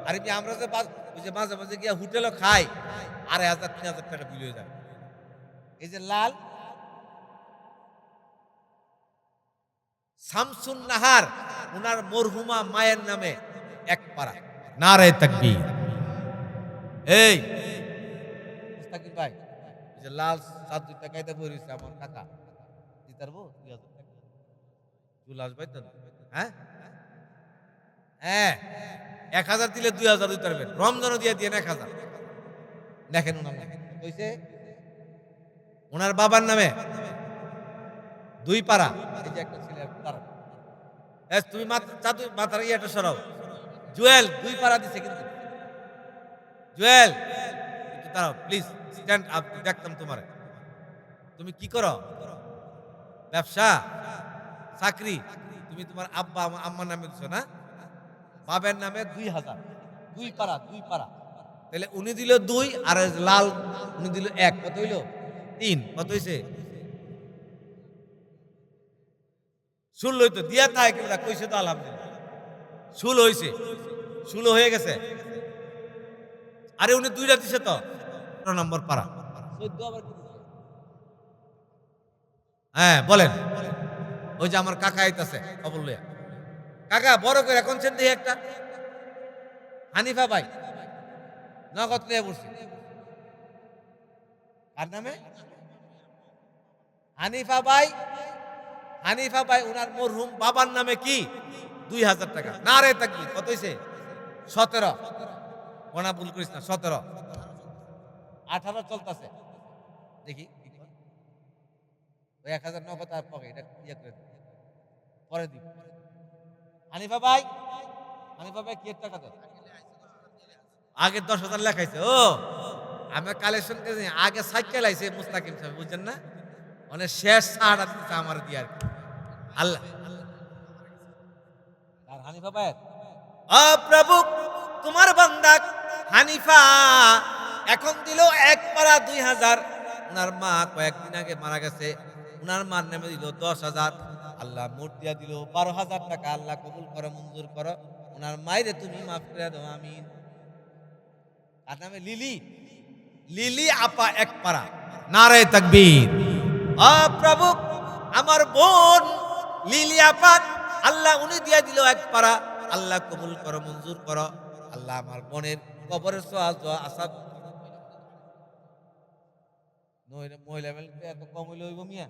আর আমরা যে ওই যে মাঝে মাঝে গিয়া হোটেলও খাই, 2500 3000 টাকা বিল হয়ে যায়। এই যে লাল শামসুন নাহার, উনার মরহুমা মায়ের নামে এক পারা। নারে তাকবীর। এই মুস্তাকিম ভাই, এই যে লাল 7 টাকাইতে বইছে আমার কাকা, দিতে পারবো 2000 টাকা? চুল আসবাই তো, হ্যাঁ হ্যাঁ, 1000 দিলে 2000 দিতে পারবেন। রমজানও দিয়ে দিয়ে 1000 দেখেন। ওনার নামে কইছে, ওনার বাবার নামে 2 পারা। এই যে একটা ছেলে তার, তুমি মাথার ইয়েটা সরাও। জুয়েল 2 পারা দিছে, কিন্তু জুয়েল একটু দাঁড়াও প্লিজ, স্ট্যান্ড আপ। দেখতাম তোমার, তুমি কি করো? ব্যবসা, চাকরি? তুমি তোমার আব্বা আম্মার নামে দিছো না? বাবার নামে 2000, 2 পারা, 2 পারা। তাহলে উনি দিল 2, আর লাল উনি দিল 1, কত হইল? 3। কত হইছে? 16 তো দিয়া থাকে কিনা কইছে তো আলহামদুলিল্লাহ 16 হইছে, 16 হয়ে গেছে। আরে উনি 2টা দিছে তো, 15 নম্বর পারা। 14 আবার কি দিছে? হ্যাঁ বলেন। ওই যে আমার কাকা আইতাছে খবর লইয়া। কাকা বড় করে এখন চেন দেখি একটা। হানিফা ভাই নগদ নিয়ে বসছি। কার নামে? হানিফা ভাই। হানিফা ভাই উনার মরহুম বাবার নামে কি? 2000 টাকা। নারে তাকবীর। কত হইছে? 17। কোনা ভুল করিস না, 17। 18 চলতেছে। দেখি ওই 1000 নগদ আর পকে এটা ইয়ে করে পরে দিব। হানিফা ভাই, হানিফা ভাই কি টাকা দেয়? আগে 10,000 লেখাইছে। ও আমি কালেকশন করে আগে সাইকেল আইছে মুস্তাকিম সাহেব, বুঝছেন না? মানে শেষ ছাড় দিতে আমার দিয়ে আর কি। আল্লাহ আর হানিফা ভাই, ও প্রভু তোমার বান্দা হানিফা এখন দিল 1 পারা 2000। উনার মা কয়েকদিন আগে মারা গেছে, উনার মার নামে দিল 10,000। আল্লাহ মোট দিয়া দিল 12,000 টাকা। আল্লাহ কবুল করো, মঞ্জুর করো। উনার মায়েরে তুমি মাফ করে দাও, আমিন। আর নামে লিলি, লিলি আপা 1 পারা। নারে তাকবীর। ও প্রভু আমার বোন লিলি আপা, আল্লাহ উনি দিয়া দিল 1 পারা। আল্লাহ কবুল করো, মঞ্জুর করো। আল্লাহ আমার বোনের কবরের সওয়াল দোয়া আসাব মহিলা এত কম হইলে হইব মিয়া?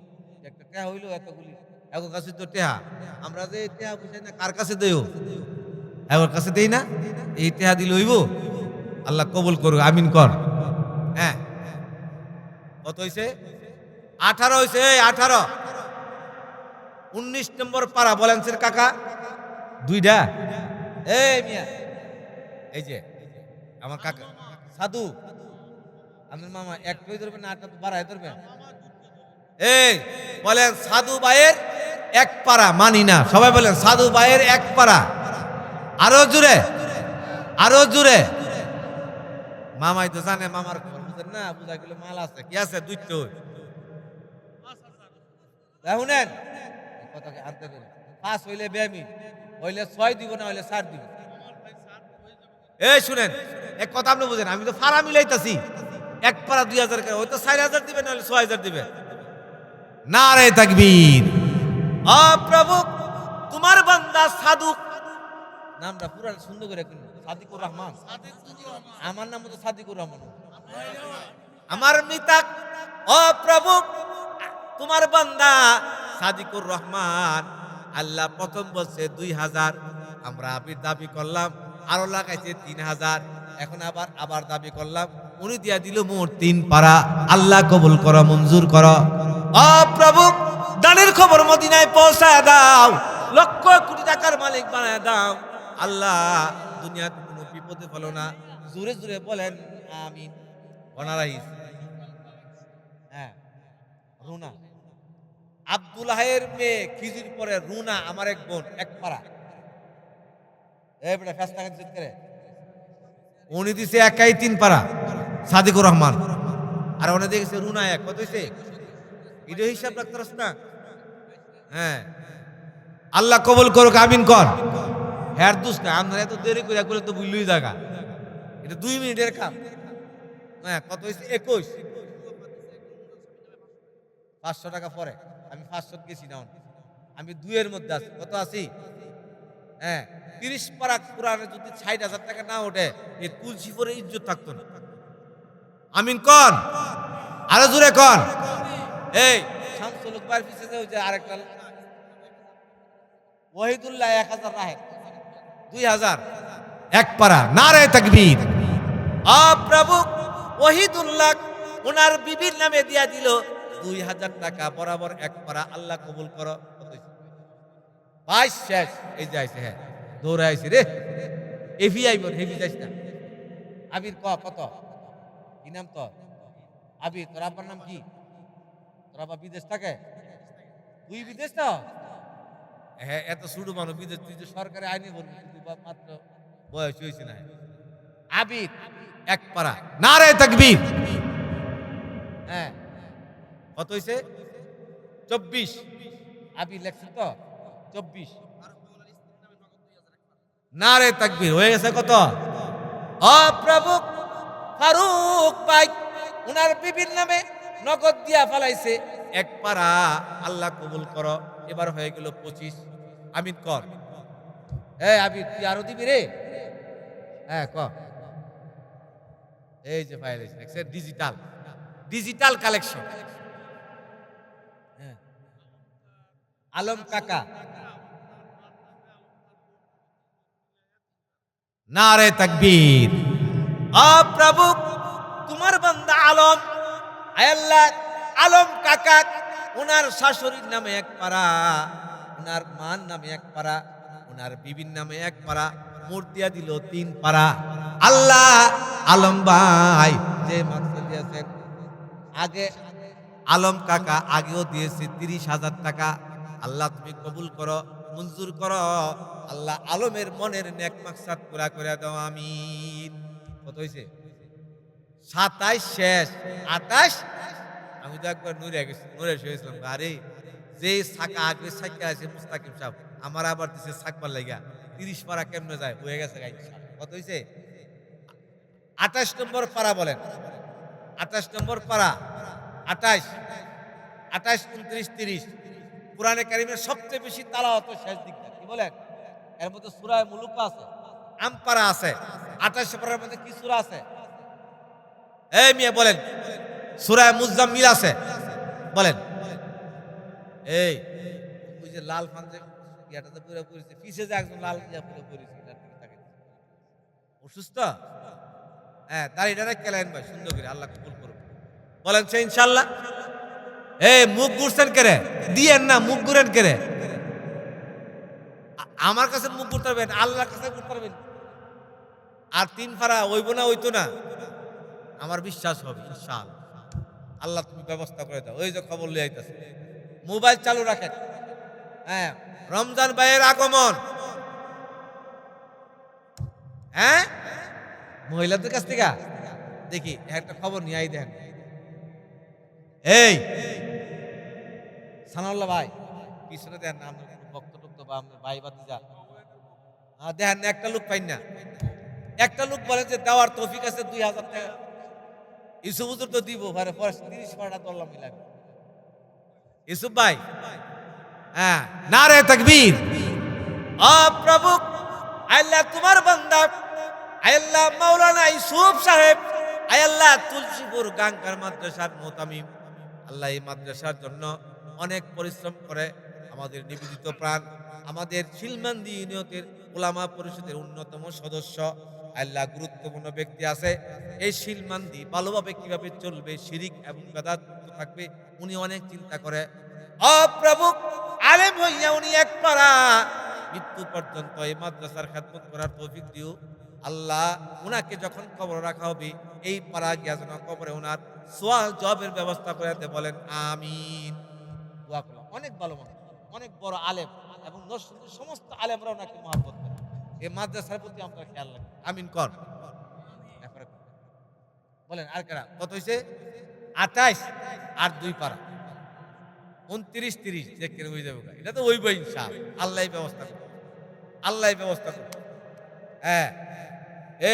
একটা টেহা হইলো এতগুলি, এখন কাছে তো টেহা। আমরা যে টেহা বুঝাই না, কার কাছে দেও? এখন কাছে দেই না। এই টেহা দিলে হইব? আল্লাহ কবুল করুক, আমিন কর। হ্যাঁ কত হইছে? 18 হইছে। 18। 19 নম্বর পারা। বলেন স্যার কাকা 2টা। এই মিয়া, এই যে আমার কাকা সাধু, আপনার মামা একটাই ধরবেন না, 8টা তো বাড়ায় ধরবেন। এই বলেন সাধু ভাইয়ের 1 পারা। মানি না, সবাই বলেন সাধু ভাইয়ের 1 পারা। আরো জোরে, আরো জোরে। মামাই তো জানে মামার খবর, বুঝেন না? বুঝা গেল মাল আছে কি আছে? 2টো শুনেন কথাকে আনতে দেন। 5 হইলে বেমি, হইলে 6 দিব, না হইলে 4 দিব। এই শুনেন এক কথা আপনি বুঝেন, আমি তো ফারা মিলাইতাছি। 1 পারা 2000 করে, হয়তো 4000 দিবে, না হলে 6000 দিবে। নারে তাকবীর। ও প্রভু তোমার বান্দা সাধু, নামটা পুরা সুন্দর করে কিনুন, সাদিকুর রহমান। আমার নাম তো সাদিকুর রহমান। আমার মিতাক, ও প্রভু তোমার বান্দা সাদিকুর রহমান, আল্লাহ প্রথম বলছে 2000, আমরা আবির দাবি করলাম, আরো লাগাইছে 3000, এখন আবার দাবি করলাম, উনি দিয়া দিল মোট 3 পারা। আল্লাহ কবুল করো, মঞ্জুর করো। ও প্রভু দানের খবর মদিনায় পৌঁছায় দাও, লক্ষ কোটি টাকার মালিক বানায় দাও। আল্লাহ দুনিয়াতে কোনো বিপদে ফেলো না। জোরে জোরে বলেন আমিন। অনারাইস। হ্যাঁ, রুনা আব্দুল্লাহের মেয়ে খিজির পরে রুনা আমার এক বোন এক পাড়া। এই বেটা ফেস্তা জিত করে উনি দিছে একাই 3 পাড়া সাদিকুর রহমান, আর উনি দেখেছে রুনা এক কত হইছে এটা হিসাব রাখতে পারছ না। হ্যাঁ, আল্লাহ কবুল করুক আমিন কর। হ্যাঁ দুস না আমরা এত দেরি করে করলে তো বুঝলই জায়গা, এটা 2 মিনিটের কাম। হ্যাঁ কত হয়েছে 21, 500 টাকা পরে আমি 500 গেছি না, আমি 2 এর মধ্যে আছি। কত আছি? হ্যাঁ 30 পারা কোরআনে যদি 60,000 টাকা না ওঠে এই তুলসী পরে ইজ্জত থাকতো না। আমিন কর, আরো জোরে কর। এই শামসুল উকবার পিছে যে আরেকটা ওয়াহিদুল্লাহ 1000 রাহে 2000 এক পারা নারে তাকবীর। প্রভু ওয়াহিদুল্লাহ ওনার বিবির নামে দিয়া দিল 2000 টাকা বরাবর এক পারা। আল্লাহ কবুল করো। ভাই শেষ এই যে আইছে। হ্যাঁ দৌড়ে আইছে রে এভি আইব হেভি যাইস না। আবির কত কি নাম তো? আবির তোর আব্বার নাম কি? তোর আব্বা বিদেশ থাকে? তুই বিদেশ না? হ্যাঁ এত ছোট মানুষ বিদেশ, তুই যে সরকারি আইনে বলবি তুই মাত্র বয়স হয়েছে না। আবির এক পারা নারে তাকবীর। হ্যাঁ কত হয়েছে? 24। আবির লেখছেন তো 24। নারে তাকবীর হয়ে গেছে কত? প্রভু ফারুক ভাই উনার বিবির নামে নগদ দিয়া ফেলাইছে এক পারা। আল্লাহ কবুল করো। এবার হয়ে গেল 25। আমিন কর। আবির তুই আরো দিবি রে? হ্যাঁ ক। এই যে ফাইল হয়েছে ডিজিটাল ডিজিটাল কালেকশন। আলম কাকা নারে তাকবীর। প্রভু তোমার বান্দা আলম, আল্লাহ আলম কাকা ওনার শাশুড়ির নামে এক পারা, ওনার মার নামে এক পারা, ওনার বিবির নামে এক পারা, মোট দিয়া দিল 3 পারা। আল্লাহ আলম ভাই যে মাকসুদ দিয়েছেন আগে, আলম কাকা আগেও দিয়েছে 30,000 টাকা। আল্লাহ তুমি কবুল করো, মঞ্জুর করো। আল্লাহ আলমের মনের নেক মাকসাদ পুরা করে দাও আমিন। কত হয়েছে? 27 শেষ 28। আমি তো একবার নূরে গেছি, নূরে শুয়েছিলাম। আরে যে সাকা আগে সাকা আছে মুস্তাকিম সাহেব আমার আবার দিছে সাকবার লাগা 30 পারা কেমনে যায় হয়ে গেছে গাই। কত হয়েছে? 28 নম্বর পারা বলেন। 28 নম্বর পারা 28, 29, 30 কুরআনে কারীমের সবচেয়ে বেশি তালাওয়াত শেষ দিকটা কি বলেন? এর মধ্যে সূরা মুলুক আছে, আমপারা আছে। 28 পারার মধ্যে কি সূরা আছে? এই মিয়া বলেন। সূরা মুজাম্মিল আছে বলেন। এই ওই যে লাল ফানজে ইয়াটাতে পুরো পড়েছে, পিছে যে একজন লাল ইয়া পুরো পড়েছে এটার দিকে তাকাই অসুস্থ। হ্যাঁ দাঁড়িয়ে দাঁড়িয়ে কেলেন ভাই সুন্দর করে। আল্লাহ কবুল করুন বলেন সে ইনশাআল্লাহ। মুখ ঘুরছেন কেরে? দিয়েন না মুখ ঘুরেন কেরে? আমার কাছে মুখ ঘুরতে পারবেন, আল্লাহর কাছে ঘুরতে পারবেন। আর 3 পারা হইব না হইতো না আমার বিশ্বাস হবে ইনশাআল্লাহ। আল্লাহ তুমি ব্যবস্থা করে দাও। ওই যে খবর লিয়ে আইতাছে, মোবাইল চালু রাখেন। হ্যাঁ রমজান ভাইয়ের আগমন। হ্যাঁ মহিলাদের কাছ থেকে দেখি একটা খবর নিয়ে আই দেন। এই সানাউল্লাহ ভাই পিছনে দেন না, আমরা বক্তব্য বা আমরা ভাই বাতিজা দেখেন না, একটা লোক পাই না। একটা লোক বলে যে দেওয়ার তৌফিক আছে 2000 টাকা। ইউসুফ হুজুর তো দিব ভাই 30 পারা দল্লা মিলাবে। ইউসুফ ভাই হ্যাঁ নারে তাকবীর। প্রভু আল্লাহ তোমার বান্দা আল্লাহ মাওলানা ইউসুফ সাহেব আল্লাহ তুলসীপুর গাঙ্গার মাদ্রাসার মোতামিম। আল্লাহ এই মাদ্রাসার জন্য অনেক পরিশ্রম করে। আমাদের নিবেদিত প্রাণ, আমাদের শিলমান্দি ইউনিয়নের ওলামা পরিষদের অন্যতম সদস্য। আল্লাহ গুরুত্বপূর্ণ ব্যক্তি আছে। এই শিলমান্দি ভালোভাবে কিভাবে চলবে, শিরিক এবং বেদাত থাকবে, উনি অনেক চিন্তা করে। প্রভু আলেম হইয়া উনি এক পারা মৃত্যু পর্যন্ত এই মাদ্রাসার খেদমত করার তৌফিক দিও আল্লাহ। উনাকে যখন কবর রাখা হবে এই পাড়া গিয়া যেন কবরে ওনার সোয়াল জবের ব্যবস্থা করে দিতে বলেন আমিন। দোয়া করলাম। অনেক ভালো মানুষ, অনেক বড় আলেম, এবং নরসিংদীর সমস্ত আলেমরা ওনাকে মহব্বত করে। এই মাদ্রাসার প্রতি আমরা খেয়াল রাখি। আমিন কর। এরপরে বলেন আর কারা কত হয়েছে? 28 আর 2 পারা 29 30 যে কেন হয়ে যাবে, এটা তো ওই বই ইনশাআল্লাহ। আল্লাহ ব্যবস্থা করবে, আল্লাহ ব্যবস্থা করবে। হ্যাঁ,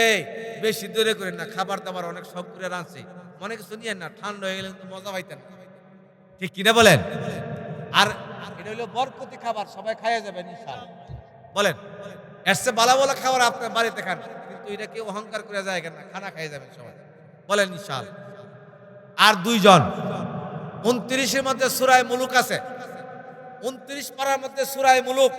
এই বেশি দূরে করেন না, খাবার দাবার অনেক শখ করে রাঁধছে, মনে কিছু নিয়েন না, ঠান্ডা হয়ে গেলে তো মজা পাইতেন না, ঠিক কিনা বলেন? আর এটা হলো বরকতি খাবার, সবাই খাইয়া যাবেন ইনশাআল্লাহ। বলেন এর চেয়ে ভালো ভালো খাবার আপনার বাড়িতে খান, কিন্তু এটা কেউ অহংকার করে যায় কেন না, খানা খাইয়ে যাবেন সবাই। বলেন ইনশাআল্লাহ। আর 2 জন 29-এর মধ্যে সূরা মুলুক আছে, 29 পারার মধ্যে সূরা মুলুক।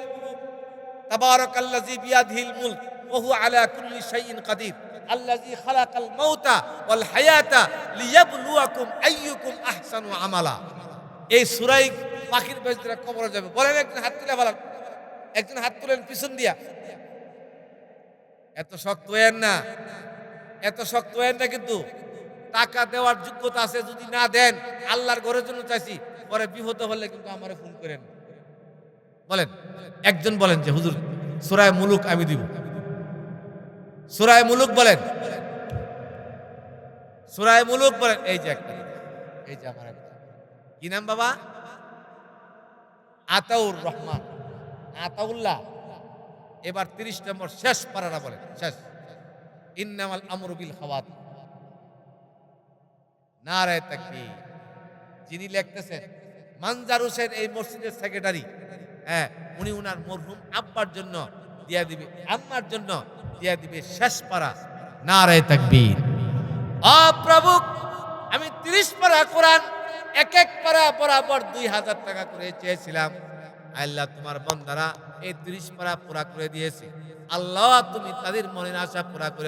তাবারাকাল্লাযী বিয়াদিহিল মুলক ওয়া হুয়া আলা কুল্লি শাইইন কাদির আল্লাযী খালাকাল মাউতা ওয়াল হায়াতা লিয়াবলুয়াকুম আইয়ুকুম আহসানু আমালা। এই সূরায় পাখির বেজরা কবরে যাবে। বলেন একজন হাত তুলে বলেন, একজন হাত তুলেন পিছন দিয়া। এত শক্ত হয়েন না, এত শক্ত হয়েন না, কিন্তু টাকা দেওয়ার যোগ্যতা আছে, যদি না দেন আল্লাহর ঘরের জন্য চাইছি, পরে বিপদ হলে কিন্তু আমারে ফোন করেন। বলেন একজন বলেন যে হুজুর সূরা মুলুক আমি দিব। সূরা মুলুক বলেন, সূরা মুলুক বলেন। এই যে একটা, এই যে আমার একটা, কি নাম বাবা? আতাউর রহমান, আতাউল্লাহ। এবার 30 নম্বর শেষ পারাটা বলেন, শেষ। ইন্নামাল আমরু বিল খাওয়াতিম। নারায়ে তাকবীর। যিনি লিখতেছেন মানজার হোসেন, এই মসজিদের সেক্রেটারি। হ্যাঁ, উনি উনার মরহুম আব্বার জন্য দিয়া দিবে, আম্মার জন্য দিয়া দিবে শেষ পারা। নারায়ে তাকবীর। ও প্রভু, আমি 30 পারা কোরআন এক এক পারা বরাবর 2000 টাকা করে চেয়েছিলাম। আল্লাহ তোমার বান্দারা এই 30 পারা পুরা করে দিয়েছে। আল্লাহ তুমি তাদের মনের আশা পুরা করে